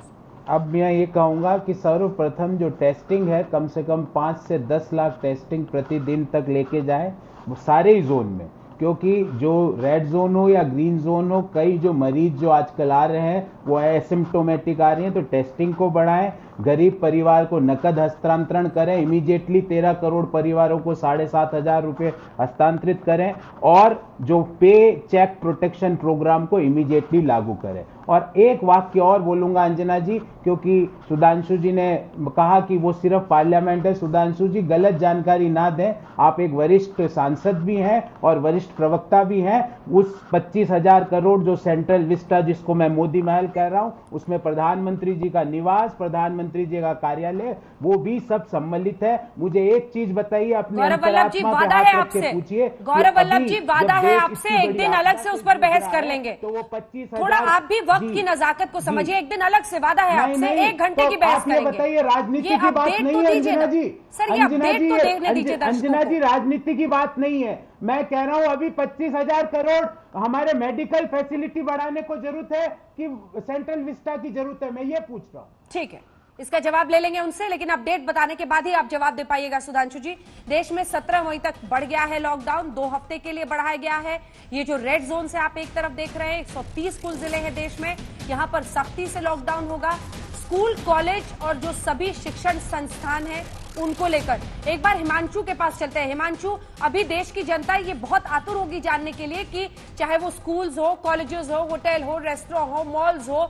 अब मैं ये कहूँगा कि सर्वप्रथम जो टेस्टिंग है कम से कम 5 से 10 लाख टेस्टिंग प्रतिदिन तक लेके जाए वो सारे ही जोन में, क्योंकि जो रेड जोन हो या ग्रीन जोन हो, कई जो मरीज जो आजकल आ रहे हैं वो एसिम्प्टोमेटिक आ रहे हैं, तो टेस्टिंग को बढ़ाएं, गरीब परिवार को नकद हस्तांतरण करें, इमीडिएटली 13 करोड़ परिवारों को 7,500 रुपए हस्तांतरित करें और जो पे चेक प्रोटेक्शन प्रोग्राम को इमीडिएटली लागू करें। और एक वाक्य और बोलूंगा अंजना जी, क्योंकि सुधांशु जी ने कहा कि वो सिर्फ पार्लियामेंट है। सुधांशु जी गलत जानकारी ना दें, आप एक वरिष्ठ सांसद भी हैं और वरिष्ठ प्रवक्ता भी हैं। उस 25,000 करोड़ जो सेंट्रल विस्टा जिसको मैं मोदी महल कह रहा हूं, उसमें प्रधानमंत्री जी का निवास, प्रधानमंत्री जी का कार्यालय, वो भी सब सम्मिलित है। मुझे एक चीज बताइए, अपने गौरव वल्लभ जी वादा है आपसे, पूछिए गौरव वल्लभ जी वादा है आपसे, एक दिन अलग से उस पर बहस कर लेंगे। तो वो 25,000 थोड़ा आप भी वक्त की नजाकत को समझिए, एक दिन अलग से वादा है आपसे, 1 घंटे की बहस करेंगे। बताइए, राजनीति की बात नहीं है अंजना जी। सर ये अपडेट तो देखने दीजिए दर्शकों को। अंजना जी राजनीति की बात नहीं है, मैं कह रहा हूं अभी 25,000 करोड़ हमारे मेडिकल फैसिलिटी बढ़ाने को जरूरत है कि सेंट्रल विस्टा की जरूरत है, मैं ये पूछ रहा हूं। ठीक है, इसका जवाब ले लेंगे उनसे, लेकिन अपडेट बताने के बाद ही आप जवाब दे पाइएगा सुधांशु जी। देश में 17 मई तक बढ़ गया है लॉकडाउन, 2 हफ्ते के लिए बढ़ाया गया है। ये जो रेड जोन से आप एक तरफ देख रहे हैं, 130 कुल जिले हैं देश में, यहां पर सख्ती से लॉकडाउन होगा। स्कूल, कॉलेज और जो सभी शिक्षण संस्थान हैं उनको लेकर एक बार हिमांशु के पास चलते हैं। हिमांशु, अभी देश की जनता ये बहुत आतुर होगी जानने के लिए कि चाहे वो स्कूल्स हो, कॉलेजेस हो, होटल हो, रेस्टोरेंट हो, मॉल्स हो,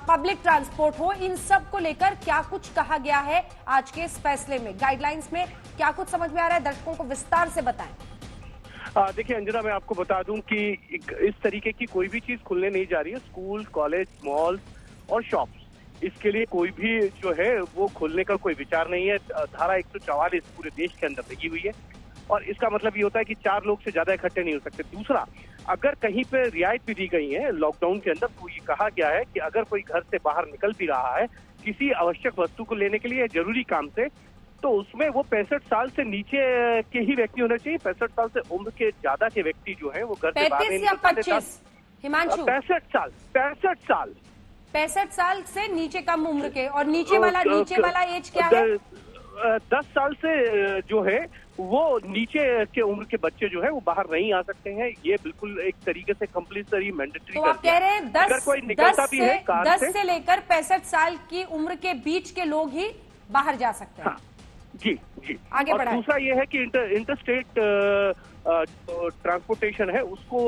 पब्लिक ट्रांसपोर्ट हो, इन सब को लेकर क्या कुछ कहा गया है आज के इस फैसले में, गाइडलाइंस में क्या कुछ समझ में आ रहा है, दर्शकों को विस्तार से बताएं। देखिए अंजना, मैं आपको बता दूं कि इस तरीके की कोई भी चीज खुलने नहीं जा रही है। स्कूल, कॉलेज, मॉल और शॉप्स, इसके लिए कोई भी जो है वो खोलने का कोई विचार नहीं है। धारा 144 पूरे देश के अंदर लगी हुई है और इसका मतलब ये होता है कि 4 लोग से ज्यादा इकट्ठे नहीं हो सकते। दूसरा, अगर कहीं पे रियायत भी दी गई है लॉकडाउन के अंदर, तो ये कहा गया है कि अगर कोई घर से बाहर निकल भी रहा है किसी आवश्यक वस्तु को लेने के लिए, जरूरी काम से, तो उसमें वो 65 साल से नीचे के ही व्यक्ति होने चाहिए। 65 साल से उम्र के ज्यादा के व्यक्ति जो है वो घर से बाहर नहीं निकल सकते। हिमांशु, 65 साल से नीचे कम उम्र के, और नीचे वाला एज क्या है? 10 साल से जो है वो नीचे के उम्र के बच्चे जो है वो बाहर नहीं आ सकते हैं। ये बिल्कुल एक तरीके से कंपल्सरी मैंडेटरी। तो आप कह रहे हैं 10 से लेकर 65 साल की उम्र के बीच के लोग ही बाहर जा सकते हैं। हाँ, जी आगे और बढ़ाएं। दूसरा ये है कि इंटरस्टेट ट्रांसपोर्टेशन है, उसको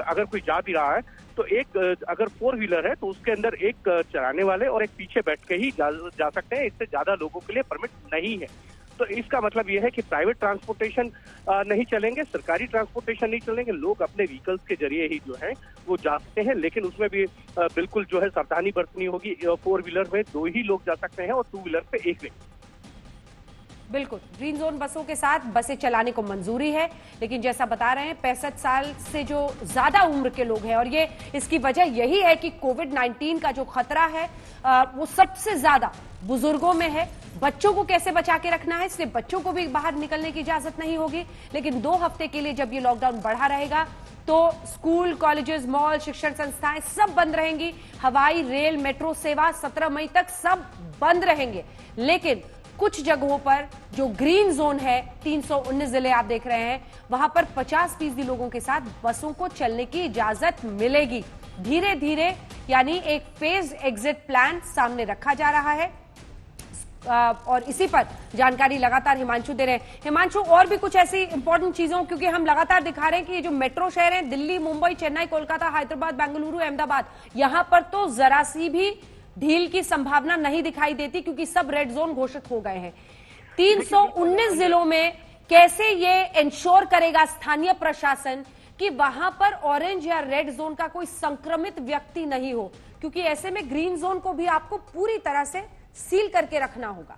अगर कोई जा भी रहा है तो एक अगर 4 व्हीलर है तो उसके अंदर एक चलाने वाले और एक पीछे बैठ के ही जा सकते हैं। इससे ज्यादा लोगों के लिए परमिट नहीं है। तो इसका मतलब ये है कि प्राइवेट ट्रांसपोर्टेशन नहीं चलेंगे, सरकारी ट्रांसपोर्टेशन नहीं चलेंगे, लोग अपने व्हीकल्स के जरिए ही जो है वो जा सकते हैं। लेकिन उसमें भी बिल्कुल जो है सावधानी बरतनी होगी। 4 व्हीलर में 2 ही लोग जा सकते हैं और 2 व्हीलर पे 1 व्यक्ति। बिल्कुल, ग्रीन जोन बसों के साथ बसें चलाने को मंजूरी है, लेकिन जैसा बता रहे हैं 65 साल से जो ज्यादा उम्र के लोग हैं, और ये इसकी वजह यही है कि कोविड-19 का जो खतरा है वो सबसे ज्यादा बुजुर्गों में है। बच्चों को कैसे बचा के रखना है, इसलिए बच्चों को भी बाहर निकलने की इजाजत नहीं होगी। लेकिन 2 हफ्ते के लिए जब ये लॉकडाउन बढ़ा रहेगा तो स्कूल, कॉलेजेस, मॉल, शिक्षण संस्थाएं सब बंद रहेंगी। हवाई, रेल, मेट्रो सेवा 17 मई तक सब बंद रहेंगे। लेकिन कुछ जगहों पर जो ग्रीन जोन है, 319 जिले आप देख रहे हैं, वहां पर 50% लोगों के साथ बसों को चलने की इजाजत मिलेगी। धीरे धीरे, यानी एक फेज एग्जिट प्लान सामने रखा जा रहा है और इसी पर जानकारी लगातार हिमांशु दे रहे हैं। हिमांशु, और भी कुछ ऐसी इंपॉर्टेंट चीजों, क्योंकि हम लगातार दिखा रहे हैं कि ये जो मेट्रो शहर हैं, दिल्ली, मुंबई, चेन्नई, कोलकाता, हैदराबाद, बेंगलुरु, अहमदाबाद, यहां पर तो जरा सी भी ढील की संभावना नहीं दिखाई देती, क्योंकि सब रेड जोन घोषित हो गए हैं। 319 जिलों में कैसे ये इंश्योर करेगा स्थानीय प्रशासन कि वहां पर ऑरेंज या रेड जोन का कोई संक्रमित व्यक्ति नहीं हो, क्योंकि ऐसे में ग्रीन जोन को भी आपको पूरी तरह से सील करके रखना होगा।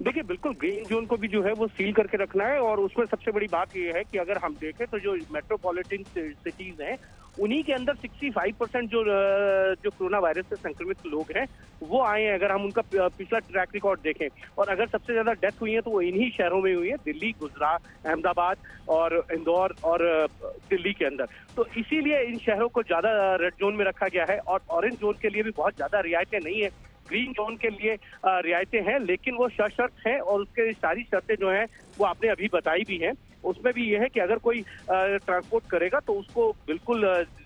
देखिए, बिल्कुल ग्रीन जोन को भी जो है वो सील करके रखना है। और उसमें सबसे बड़ी बात ये है कि अगर हम देखें तो जो मेट्रोपॉलिटन सिटीज हैं, उन्हीं के अंदर 65% जो कोरोना वायरस से संक्रमित लोग हैं वो आए हैं। अगर हम उनका पिछला ट्रैक रिकॉर्ड देखें, और अगर सबसे ज्यादा डेथ हुई है तो वो इन्हीं शहरों में हुई है, दिल्ली, गुजरात, अहमदाबाद और इंदौर और दिल्ली के अंदर। तो इसीलिए इन शहरों को ज्यादा रेड जोन में रखा गया है। और ऑरेंज जोन के लिए भी बहुत ज्यादा रियायतें नहीं है। ग्रीन जोन के लिए रियायतें हैं, लेकिन वो सशर्त हैं और उसके सारी शर्तें जो हैं वो आपने अभी बताई भी हैं। उसमें भी ये है कि अगर कोई ट्रांसपोर्ट करेगा तो उसको बिल्कुल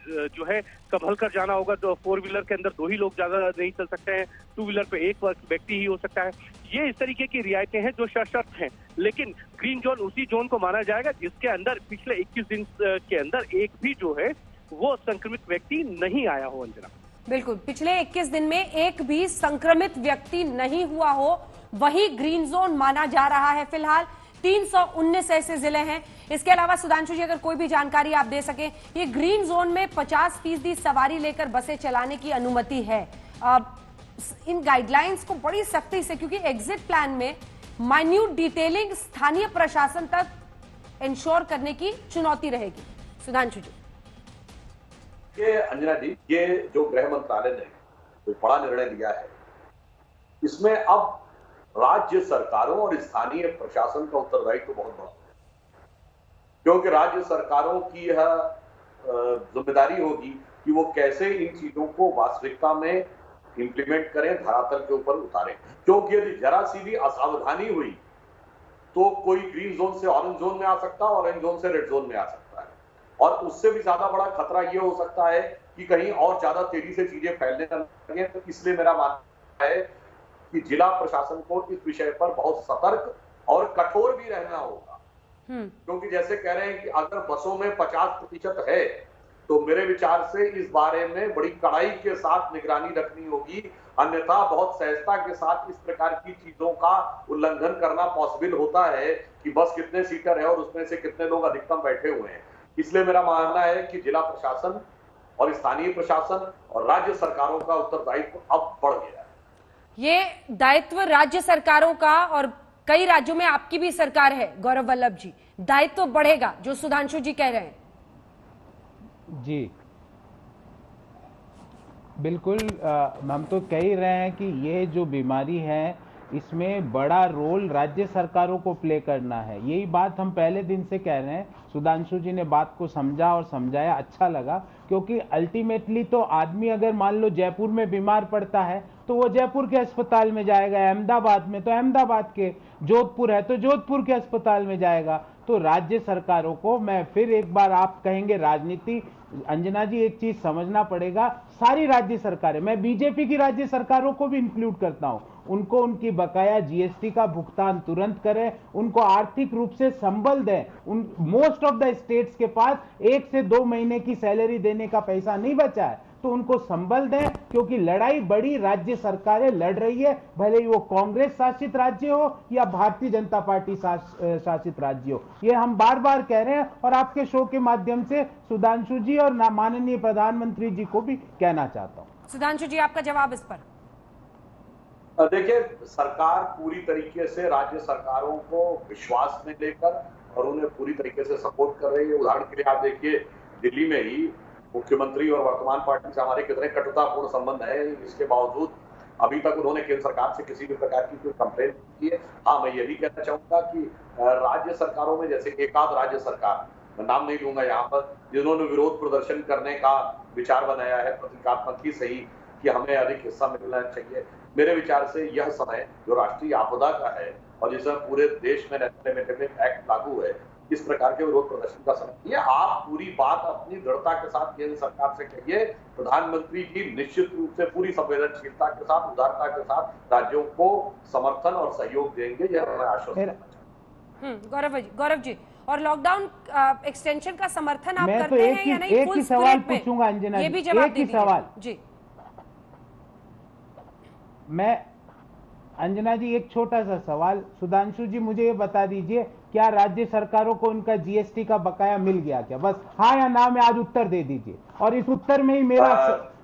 जो है संभल कर जाना होगा। तो 4 व्हीलर के अंदर 2 ही लोग ज्यादा नहीं चल सकते हैं, 2 व्हीलर पे 1 व्यक्ति ही हो सकता है। ये इस तरीके की रियायतें हैं जो सशर्त हैं, लेकिन ग्रीन जोन उसी जोन को माना जाएगा जिसके अंदर पिछले 21 दिन के अंदर एक भी जो है वो संक्रमित व्यक्ति नहीं आया हो। अंजना, बिल्कुल, पिछले 21 दिन में एक भी संक्रमित व्यक्ति नहीं हुआ हो, वही ग्रीन जोन माना जा रहा है। फिलहाल 319 ऐसे जिले हैं। इसके अलावा सुधांशु जी, अगर कोई भी जानकारी आप दे सकें, ये ग्रीन जोन में 50% सवारी लेकर बसें चलाने की अनुमति है। इन गाइडलाइंस को बड़ी सख्ती से, क्योंकि एग्जिट प्लान में माइन्यूट डिटेलिंग स्थानीय प्रशासन तक इंश्योर करने की चुनौती रहेगी। सुधांशु जी, ये अंजना जी, ये जो गृह मंत्रालय ने जो बड़ा निर्णय लिया है, इसमें अब राज्य सरकारों और स्थानीय प्रशासन का उत्तरदायित्व बहुत बड़ा है, क्योंकि राज्य सरकारों की यह जिम्मेदारी होगी कि वो कैसे इन चीजों को वास्तविकता में इंप्लीमेंट करें, धरातल के ऊपर उतारें। क्योंकि यदि जरा सी भी असावधानी हुई तो कोई ग्रीन जोन से ऑरेंज जोन में आ सकता है, ऑरेंज जोन से रेड जोन में आ सकता है, और उससे भी ज्यादा बड़ा खतरा यह हो सकता है कि कहीं और ज्यादा तेजी से चीजें फैलने लगे। तो इसलिए मेरा मानना है कि जिला प्रशासन को इस विषय पर बहुत सतर्क और कठोर भी रहना होगा। क्योंकि जैसे कह रहे हैं कि अगर बसों में 50% है, तो मेरे विचार से इस बारे में बड़ी कड़ाई के साथ निगरानी रखनी होगी, अन्यथा बहुत सहजता के साथ इस प्रकार की चीजों का उल्लंघन करना पॉसिबल होता है कि बस कितने सीटर है और उसमें से कितने लोग अधिकतम बैठे हुए हैं। इसलिए मेरा मानना है कि जिला प्रशासन और स्थानीय प्रशासन और राज्य सरकारों का उत्तरदायित्व अब बढ़ गया है। ये दायित्व राज्य सरकारों का, और कई राज्यों में आपकी भी सरकार है गौरव वल्लभ जी, दायित्व बढ़ेगा, जो सुधांशु जी कह रहे हैं। जी बिल्कुल, हम तो कह ही रहे हैं कि ये जो बीमारी है इसमें बड़ा रोल राज्य सरकारों को प्ले करना है। यही बात हम पहले दिन से कह रहे हैं। सुधांशु जी ने बात को समझा और समझाया, अच्छा लगा, क्योंकि अल्टीमेटली तो आदमी अगर मान लो जयपुर में बीमार पड़ता है तो वो जयपुर के अस्पताल में जाएगा, अहमदाबाद में तो अहमदाबाद के, जोधपुर है तो जोधपुर के अस्पताल में जाएगा। तो राज्य सरकारों को, मैं फिर एक बार, आप कहेंगे राजनीति, अंजना जी एक चीज समझना पड़ेगा, सारी राज्य सरकारें, मैं बीजेपी की राज्य सरकारों को भी इंक्लूड करता हूं, उनको उनकी बकाया जीएसटी का भुगतान तुरंत करें, उनको आर्थिक रूप से संबल दें। मोस्ट ऑफ द स्टेट्स के पास 1 से 2 महीने की सैलरी देने का पैसा नहीं बचा है, तो उनको संबल दें, क्योंकि लड़ाई बड़ी राज्य सरकारें लड़ रही है, भले ही वो कांग्रेस शासित राज्य हो या भारतीय जनता पार्टी शासित राज्य हो। ये हम बार बार कह रहे हैं और आपके शो के माध्यम से सुधांशु जी और माननीय प्रधानमंत्री जी को भी कहना चाहता हूं। सुधांशु जी, आपका जवाब इस पर। देखिए, सरकार पूरी तरीके से राज्य सरकारों को विश्वास में लेकर और उन्हें पूरी तरीके से सपोर्ट कर रही है। उदाहरण के लिए आप देखिए, दिल्ली में ही मुख्यमंत्री और वर्तमान पार्टी से हमारे कितने कटुतापूर्ण संबंध है, इसके बावजूद अभी तक उन्होंने केंद्र सरकार से किसी भी प्रकार की कोई कंप्लेंट नहीं की है। हाँ, मैं ये भी कहना चाहूंगा कि राज्य सरकारों में जैसे एकाध राज्य सरकार, मैं नाम नहीं लूंगा यहाँ पर, जिन्होंने विरोध प्रदर्शन करने का विचार बनाया है, प्रतीकात्मक ही सही, कि हमें अधिक हिस्सा मिलना चाहिए। मेरे विचार से यह समय जो राष्ट्रीय आपदा का है और जिसमें पूरे देश में नेशनल इमरजेंसी एक्ट लागू है, इस प्रकार के विरोध प्रदर्शन का समय। ये आप पूरी बात अपनी दृढ़ता के साथ केंद्र सरकार से कहिए। प्रधानमंत्री जी निश्चित रूप से पूरी संवेदनशीलता के साथ, उदारता के साथ राज्यों को समर्थन और सहयोग देंगे, यह मैं आश्वस्त गौरव जी, और लॉकडाउन एक्सटेंशन का समर्थन आप करते तो हैं या नहीं? एक ही सवाल पूछूंगा अंजना, ये भी जवाब एक ही सवाल जी। मैं अंजना जी, एक छोटा सा सवाल, सुधांशु जी मुझे ये बता दीजिए, क्या राज्य सरकारों को उनका जीएसटी का बकाया मिल गया क्या? बस हाँ या ना में आज उत्तर दे दीजिए, और इस उत्तर में ही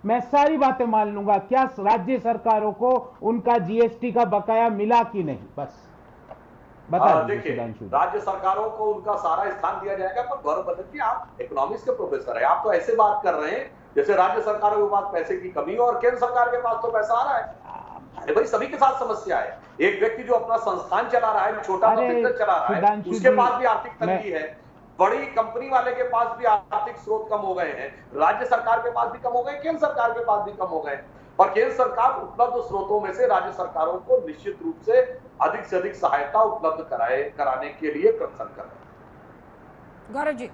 मैं सारी बातें मान लूंगा। क्या राज्य सरकारों को उनका जीएसटी का बकाया मिला कि नहीं? बस बता दीजिए सुधांशु। राज्य सरकारों को उनका सारा स्थान दिया जाएगा। पर गौरव वल्लभ जी, आप इकोनॉमिक्स के प्रोफेसर है, आप तो ऐसे बात कर रहे हैं जैसे राज्य सरकारों के पास पैसे की कमी हो और केंद्र सरकार के पास तो पैसा आ रहा है। अरे भाई, सभी के साथ समस्या है। एक व्यक्ति जो अपना संस्थान चला रहा है, छोटा सा बिजनेस चला रहा है, उसके पास भी आर्थिक तंगी है। बड़ी कंपनी वाले के पास भी आर्थिक स्रोत कम हो गए हैं, राज्य सरकार के पास भी कम हो गए, केंद्र सरकार के पास भी कम हो गए। और केंद्र सरकार उपलब्ध स्रोतों में से राज्य सरकारों को निश्चित रूप से अधिक सहायता उपलब्ध कराने के लिए प्रयत्न कर रहे हैं। गौरव जी,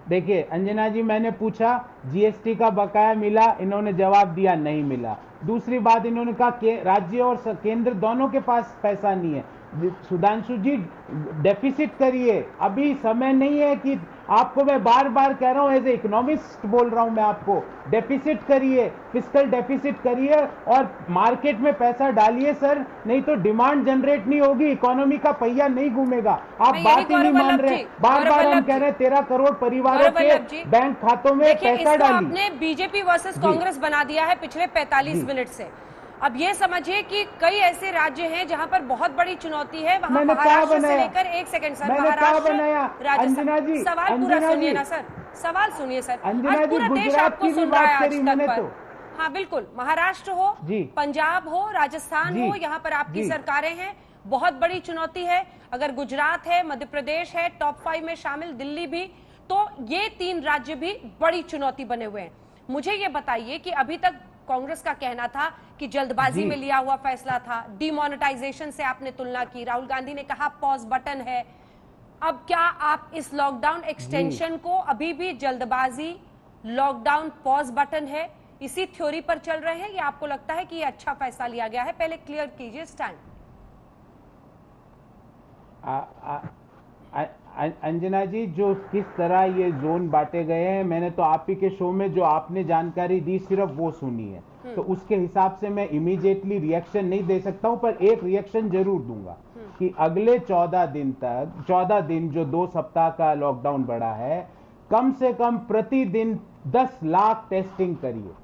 देखिए अंजना जी, मैंने पूछा जीएसटी का बकाया मिला, इन्होंने जवाब दिया नहीं मिला। दूसरी बात, इन्होंने कहा कि राज्य और केंद्र दोनों के पास पैसा नहीं है। सुधांशु जी, डेफिसिट करिए, अभी समय नहीं है कि आपको मैं बार बार कह रहा हूं, एज ए इकोनॉमिस्ट बोल रहा हूं मैं आपको, डेफिसिट करिए, फिस्कल डेफिसिट करिए और मार्केट में पैसा डालिए सर, नहीं तो डिमांड जनरेट नहीं होगी, इकोनॉमी का पहिया नहीं घूमेगा। आप बात ही नहीं मान रहे, बार बार हम कह रहे हैं 13 करोड़ परिवारों के बैंक खातों में पैसा डालिए। आपने बीजेपी वर्सेस कांग्रेस बना दिया है पिछले 45 मिनट से। अब ये समझिए कि कई ऐसे राज्य हैं जहां पर बहुत बड़ी चुनौती है, वहां महाराष्ट्र से लेकर, एक सेकंड सर, महाराष्ट्र, राजस्थान, सवाल पूरा सुनिए ना सर, सवाल सुनिए सर, आज पूरा देश आपको सुन रहा है आज तक पर। हाँ बिल्कुल, महाराष्ट्र हो, पंजाब हो, राजस्थान हो, यहाँ पर आपकी सरकारें हैं, बहुत बड़ी चुनौती है। अगर गुजरात है, मध्य प्रदेश है, टॉप 5 में शामिल, दिल्ली भी, तो ये 3 राज्य भी बड़ी चुनौती बने हुए हैं। मुझे ये बताइए कि अभी तक कांग्रेस का कहना था कि जल्दबाजी में लिया हुआ फैसला था, डिमोनेटाइजेशन से आपने तुलना की, राहुल गांधी ने कहा पॉज बटन है। अब क्या आप इस लॉकडाउन एक्सटेंशन को अभी भी जल्दबाजी, लॉकडाउन पॉज बटन है, इसी थ्योरी पर चल रहे हैं या आपको लगता है कि ये अच्छा फैसला लिया गया है? पहले क्लियर कीजिए स्टैंड। अंजना जी, जो किस तरह ये जोन बांटे गए हैं, मैंने तो आप ही के शो में जो आपने जानकारी दी सिर्फ वो सुनी है, तो उसके हिसाब से मैं इमीडिएटली रिएक्शन नहीं दे सकता हूं, पर एक रिएक्शन जरूर दूंगा कि अगले 14 दिन तक, 14 दिन जो 2 सप्ताह का लॉकडाउन बढ़ा है, कम से कम प्रतिदिन 10 लाख टेस्टिंग करिए।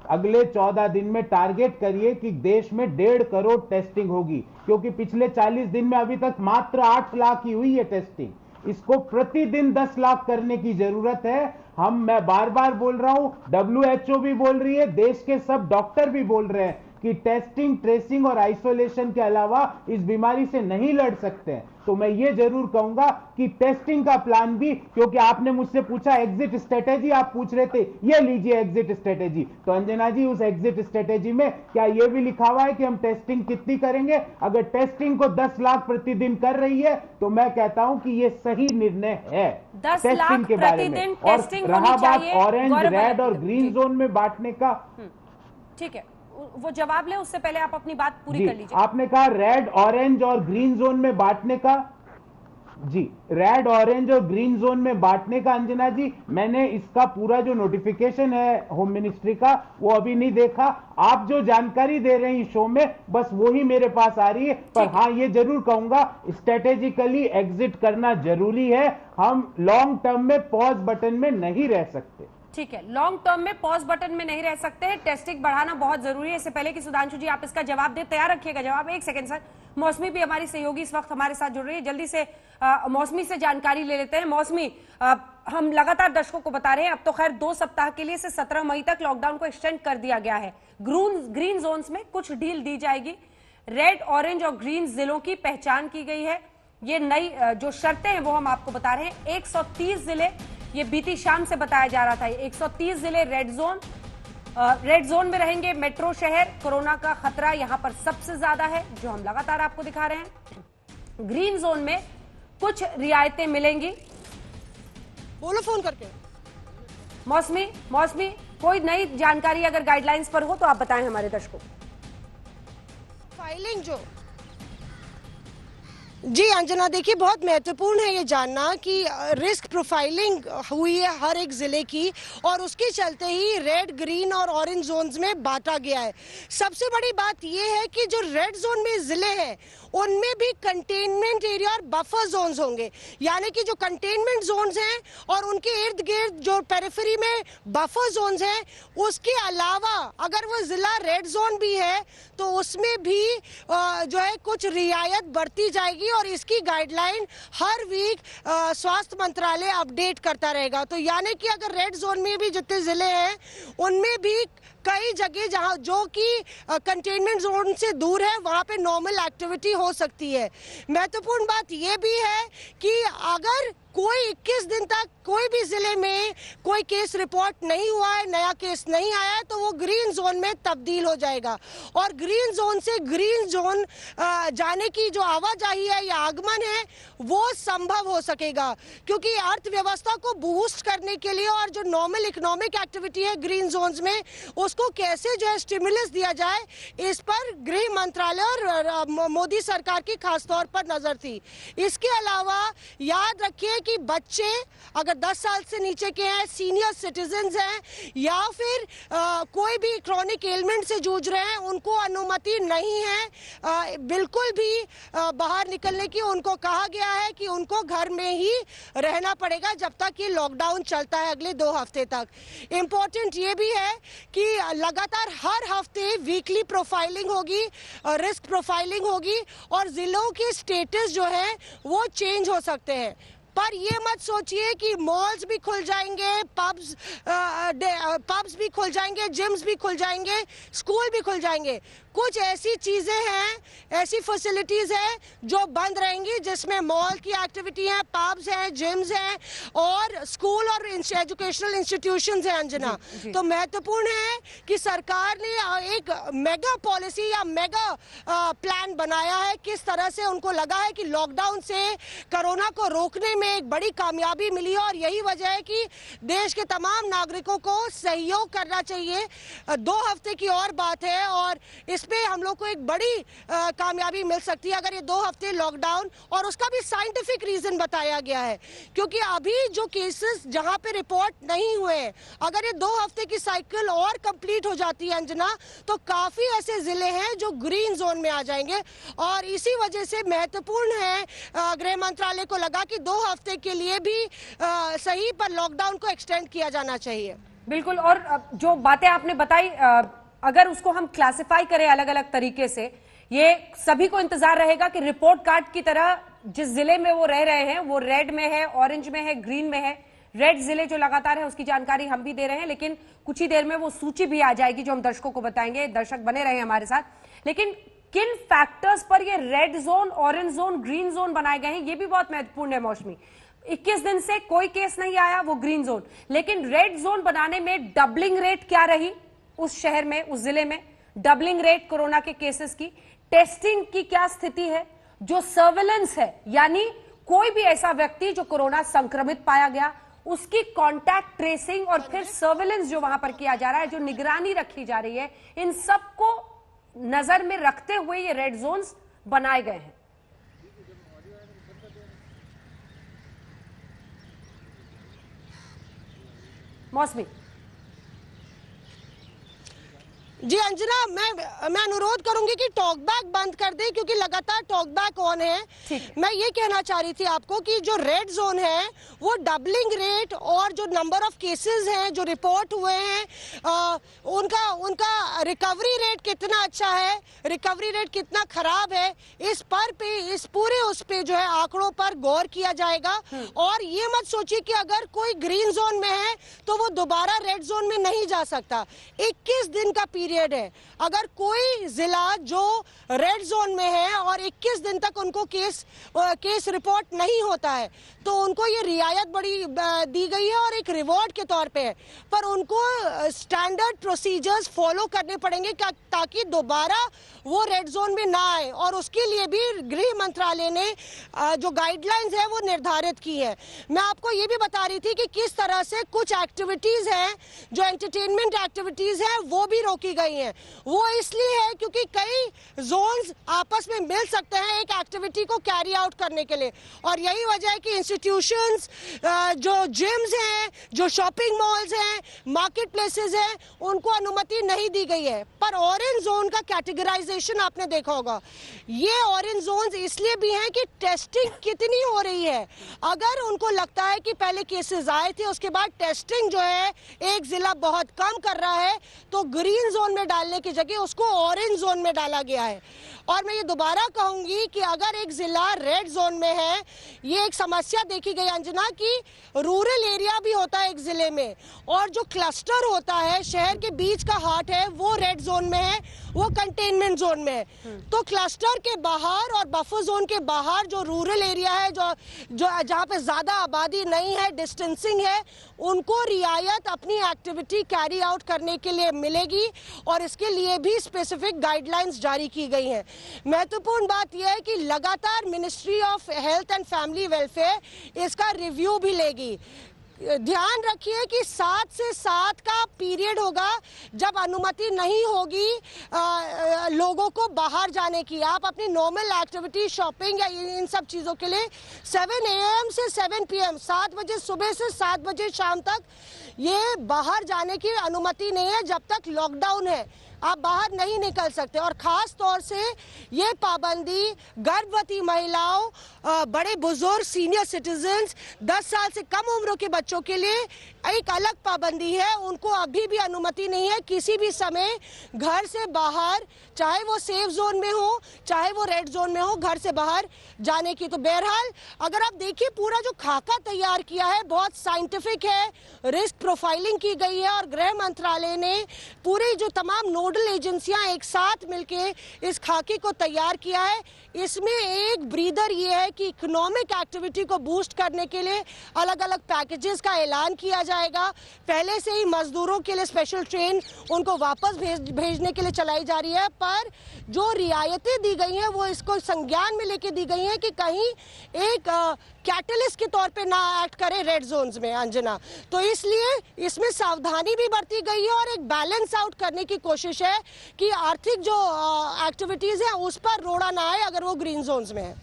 अगले 14 दिन में टारगेट करिए कि देश में 1.5 करोड़ टेस्टिंग होगी, क्योंकि पिछले 40 दिन में अभी तक मात्र 8 लाख ही हुई है टेस्टिंग। इसको प्रतिदिन 10 लाख करने की जरूरत है। मैं बार बार बोल रहा हूं, WHO भी बोल रही है, देश के सब डॉक्टर भी बोल रहे हैं कि टेस्टिंग, ट्रेसिंग और आइसोलेशन के अलावा इस बीमारी से नहीं लड़ सकते हैं। तो मैं ये जरूर कहूंगा कि टेस्टिंग का प्लान भी, क्योंकि आपने मुझसे पूछा एग्जिट स्ट्रेटेजी, आप पूछ रहे थे, ये लीजिए एग्जिट स्ट्रेटेजी। तो अंजना जी, उस एग्जिट स्ट्रेटेजी में क्या ये भी लिखा हुआ है कि हम टेस्टिंग कितनी करेंगे? अगर टेस्टिंग को 10 लाख प्रतिदिन कर रही है तो मैं कहता हूं कि ये सही निर्णय है 10 लाख के बारे में। और रहा बात ऑरेंज, रेड और ग्रीन जोन में बांटने का, ठीक है, वो जवाब ले, उससे पहले आप अपनी बात पूरी कर लीजिए। आपने कहा रेड, ऑरेंज और ग्रीन जोन में बांटने का, जी, रेड, ऑरेंज और ग्रीन जोन में बांटने का अंजना जी, मैंने इसका पूरा जो नोटिफिकेशन है होम मिनिस्ट्री का वो अभी नहीं देखा। आप जो जानकारी दे रहे हैं शो में, बस वो ही मेरे पास आ रही है। पर हाँ, ये जरूर कहूंगा, स्ट्रेटेजिकली एग्जिट करना जरूरी है। हम लॉन्ग टर्म में पॉज बटन में नहीं रह सकते। ठीक है, लॉन्ग टर्म में पॉज बटन में नहीं रह सकते हैं, टेस्टिंग बढ़ाना बहुत जरूरी है। इससे पहले कि सुधांशु जी आप इसका जवाब दे, तैयार रखिएगा जवाब। एक सेकंड सर, मौसमी भी हमारी सहयोगी इस वक्त हमारे साथ जुड़ रही है, जल्दी से मौसमी से जानकारी ले लेते हैं। मौसमी, हम लगातार दर्शकों को बता रहे हैं, अब तो खैर 2 सप्ताह के लिए से 17 मई तक लॉकडाउन को एक्सटेंड कर दिया गया है। ग्रीन जोन्स में कुछ ढील दी जाएगी, रेड, ऑरेंज और ग्रीन जिलों की पहचान की गई है। ये नई जो शर्तें हैं वो हम आपको बता रहे हैं। 130 जिले, ये बीती शाम से बताया जा रहा था, 130 जिले रेड जोन में रहेंगे। मेट्रो शहर, कोरोना का खतरा यहां पर सबसे ज्यादा है, जो हम लगातार आपको दिखा रहे हैं। ग्रीन जोन में कुछ रियायतें मिलेंगी। बोलो फोन करके। मौसमी, कोई नई जानकारी अगर गाइडलाइंस पर हो तो आप बताएं हमारे दर्शकों। फाइलिंग जो जी अंजना, देखिए बहुत महत्वपूर्ण है ये जानना कि रिस्क प्रोफाइलिंग हुई है हर एक जिले की, और उसके चलते ही रेड, ग्रीन और ऑरेंज जोन्स में बांटा गया है। सबसे बड़ी बात ये है कि जो रेड जोन में जिले हैं उनमें भी कंटेनमेंट एरिया और बफर जोन्स होंगे, यानी कि जो कंटेनमेंट जोन्स हैं और उनके इर्द गिर्द जो पेरिफेरी में बफर जोन्स हैं, उसके अलावा अगर वो जिला रेड जोन भी है तो उसमें भी जो है कुछ रियायत बरती जाएगी, और इसकी गाइडलाइन हर वीक स्वास्थ्य मंत्रालय अपडेट करता रहेगा। तो यानी कि अगर रेड जोन में भी जितने जिले हैं उनमें भी कई जगह जहां जो कि कंटेनमेंट जोन से दूर है वहां पे नॉर्मल एक्टिविटी हो सकती है। महत्वपूर्ण बात यह भी है कि अगर कोई 21 दिन तक कोई भी जिले में कोई केस रिपोर्ट नहीं हुआ है, नया केस नहीं आया है, तो वो ग्रीन जोन में तब्दील हो जाएगा और ग्रीन जोन से ग्रीन जोन जाने की जो आवाजाही है या आगमन है वो संभव हो सकेगा, क्योंकि अर्थव्यवस्था को बूस्ट करने के लिए और जो नॉर्मल इकोनॉमिक एक्टिविटी है ग्रीन जोन्स में उसको कैसे जो है स्टिमुलस दिया जाए, इस पर गृह मंत्रालय और मोदी सरकार की खासतौर पर नजर थी। इसके अलावा याद रखिए कि बच्चे अगर 10 साल से नीचे के हैं, सीनियर सिटीजन्स हैं या फिर कोई भी क्रॉनिक एलिमेंट से जूझ रहे हैं, उनको अनुमति नहीं है बिल्कुल भी बाहर निकलने की। उनको कहा गया है कि उनको घर में ही रहना पड़ेगा जब तक ये लॉकडाउन चलता है अगले 2 हफ्ते तक। इम्पोर्टेंट ये भी है कि लगातार हर हफ्ते वीकली प्रोफाइलिंग होगी, रिस्क प्रोफाइलिंग होगी और जिलों के स्टेटस जो है वो चेंज हो सकते हैं। पर ये मत सोचिए कि मॉल्स भी खुल जाएंगे, पब्स भी खुल जाएंगे, जिम्स भी खुल जाएंगे, स्कूल भी खुल जाएंगे। कुछ ऐसी चीजें हैं, ऐसी फैसिलिटीज हैं जो बंद रहेंगी, जिसमें मॉल की एक्टिविटी है, पब्स हैं, जिम्स हैं और स्कूल और एजुकेशनल इंस्टीट्यूशंस हैं। अंजना, तो महत्वपूर्ण है कि सरकार ने एक मेगा पॉलिसी या मेगा प्लान बनाया है। किस तरह से उनको लगा है कि लॉकडाउन से कोरोना को रोकने में एक बड़ी कामयाबी मिली है और यही वजह है कि देश के तमाम नागरिकों को सहयोग करना चाहिए। 2 हफ्ते की और बात है और इस पे हम लोग को एक बड़ी कामयाबी मिल सकती है अगर ये 2 हफ्ते लॉकडाउन, और उसका भी साइंटिफिक रीजन बताया गया है, क्योंकि अभी जो केसेस जहां पे रिपोर्ट नहीं हुए, अगर ये 2 हफ्ते की साइकिल और कंप्लीट हो जाती है अंजना, तो काफी ऐसे जिले हैं जो ग्रीन जोन में आ जाएंगे। और इसी वजह से महत्वपूर्ण है, गृह मंत्रालय को लगा कि 2 हफ्ते के लिए भी सही पर लॉकडाउन को एक्सटेंड किया जाना चाहिए। बिल्कुल, और जो बातें आपने बताई अगर उसको हम क्लासिफाई करें अलग अलग तरीके से, ये सभी को इंतजार रहेगा कि रिपोर्ट कार्ड की तरह जिस जिले में वो रह रहे हैं वो रेड में है, ऑरेंज में है, ग्रीन में है। रेड जिले जो लगातार है उसकी जानकारी हम भी दे रहे हैं, लेकिन कुछ ही देर में वो सूची भी आ जाएगी जो हम दर्शकों को बताएंगे। दर्शक बने रहे हमारे साथ। लेकिन किन फैक्टर्स पर ये red zone, orange zone, green zone बनाए गए हैं, ये भी बहुत महत्वपूर्ण है मौसमी। 21 दिन से कोई केस नहीं आया, वो ग्रीन जोन, लेकिन रेड जोन बनाने में डबलिंग रेट क्या रही उस शहर में, उस जिले में, डबलिंग रेट कोरोना के केसेस की, टेस्टिंग की क्या स्थिति है, जो सर्वेलेंस है, यानी कोई भी ऐसा व्यक्ति जो कोरोना संक्रमित पाया गया उसकी कांटेक्ट ट्रेसिंग और फिर सर्वेलेंस जो वहां पर किया जा रहा है, जो निगरानी रखी जा रही है, इन सबको नजर में रखते हुए ये रेड जोन्स बनाए गए हैं। मौसमी जी अंजना, मैं अनुरोध करूंगी कि टॉकबैक बंद कर दें, क्योंकि लगातार टॉकबैक ऑन है। मैं ये कहना चाह रही थी आपको कि जो रेड जोन है वो डबलिंग रेट और जो नंबर ऑफ केसेस हैं जो रिपोर्ट हुए हैं, उनका रिकवरी रेट कितना अच्छा है, रिकवरी रेट कितना खराब है, इस पूरे उस पे जो है आंकड़ों पर गौर किया जाएगा। और ये मत सोचिए कि अगर कोई ग्रीन जोन में है तो वो दोबारा रेड जोन में नहीं जा सकता। 21 दिन का पीरियड है। अगर कोई जिला जो रेड जोन में है और 21 दिन तक उनको केस रिपोर्ट नहीं होता है तो उनको ये रियायत बड़ी दी गई है और एक रिवॉर्ड के तौर पे है, पर उनको स्टैंडर्ड प्रोसीजर्स फॉलो करने पड़ेंगे ताकि दोबारा वो रेड जोन में ना आए। और उसके लिए भी गृह मंत्रालय ने जो गाइडलाइंस है वो निर्धारित की है। मैं आपको ये भी बता रही थी कि किस तरह से कुछ एक्टिविटीज हैं, जो एंटरटेनमेंट एक्टिविटीज हैं, वो भी रोकी गई हैं। वो इसलिए है क्योंकि कई जोन्स आपस में मिल सकते हैं एक एक्टिविटी को कैरी आउट करने के लिए, और यही वजह है कि इंस्टीट्यूशंस, जो जिम्स हैं, जो शॉपिंग मॉल्स हैं, मार्केट प्लेसेस हैं, उनको अनुमति नहीं दी गई है। पर ऑरेंज जोन का कैटेगराइजेशन आपने देखा होगा। ये ऑरेंज जोन्स इसलिए भी हैं कि टेस्टिंग कितनी हो रही है। अगर उनको लगता है कि पहले केसेस आए थे, उसके बाद टेस्टिंग जो है एक जिला बहुत कम कर रहा है, तो ग्रीन जोन जोन में डालने की जगह उसको ऑरेंज जोन में डाला गया है। और मैं ये दोबारा कहूंगी कि अगर एक जिला रेड जोन में है, ये एक समस्या देखी गई अंजना की रूरल एरिया भी होता है एक जिले में, और जो क्लस्टर होता है शहर के बीच का हार्ट है वो रेड जोन में है, वो कंटेनमेंट जोन में है। तो क्लस्टर के बाहर और बफर जोन के बाहर जो रूरल एरिया है, जो जहाँ पे ज्यादा आबादी नहीं है, डिस्टेंसिंग है, उनको रियायत अपनी एक्टिविटी कैरी आउट करने के लिए मिलेगी और इसके लिए भी स्पेसिफिक गाइडलाइंस जारी की गई हैं। महत्वपूर्ण बात यह है कि लगातार ministry of health and family welfare इसका रिव्यू भी लेगी। ध्यान रखिए कि 7 से 7 का पीरियड होगा जब अनुमति नहीं होगी लोगों को बाहर जाने की। आप अपनी नॉर्मल एक्टिविटी, शॉपिंग या इन सब चीज़ों के लिए 7 AM से 7 PM, 7 बजे सुबह से 7 बजे शाम तक ये बाहर जाने की अनुमति नहीं है जब तक लॉकडाउन है। आप बाहर नहीं निकल सकते। और खास तौर से ये पाबंदी गर्भवती महिलाओं, बड़े बुजुर्ग, सीनियर सिटीजन्स, 10 साल से कम उम्र के बच्चों के लिए एक अलग पाबंदी है। उनको अभी भी अनुमति नहीं है किसी भी समय घर से बाहर, चाहे वो सेफ जोन में हो चाहे वो रेड जोन में हो, घर से बाहर जाने की। तो बहरहाल अगर आप देखिए पूरा जो खाका तैयार किया है बहुत साइंटिफिक है, रिस्क प्रोफाइलिंग की गई है और गृह मंत्रालय ने पूरी जो तमाम नोडल एजेंसियां एक साथ मिलके इस खाके को तैयार किया है। इसमें एक ब्रीदर ये है कि इकोनॉमिक एक्टिविटी को बूस्ट करने के लिए अलग अलग पैकेजेस का ऐलान किया जाएगा। पहले से ही मजदूरों के लिए स्पेशल ट्रेन उनको वापस भेजने के लिए चलाई जा रही है, पर जो रियायतें दी गई हैं वो इसको संज्ञान में लेके दी गई हैं कि कहीं एक कैटलिस्ट के तौर पे ना एक्ट करे रेड जोन्स में अंजना। तो इसलिए इसमें सावधानी भी बरती गई है और एक बैलेंस आउट करने की कोशिश है कि आर्थिक जो एक्टिविटीज है उस पर रोड़ा ना आए अगर वो ग्रीन जोन्स में है।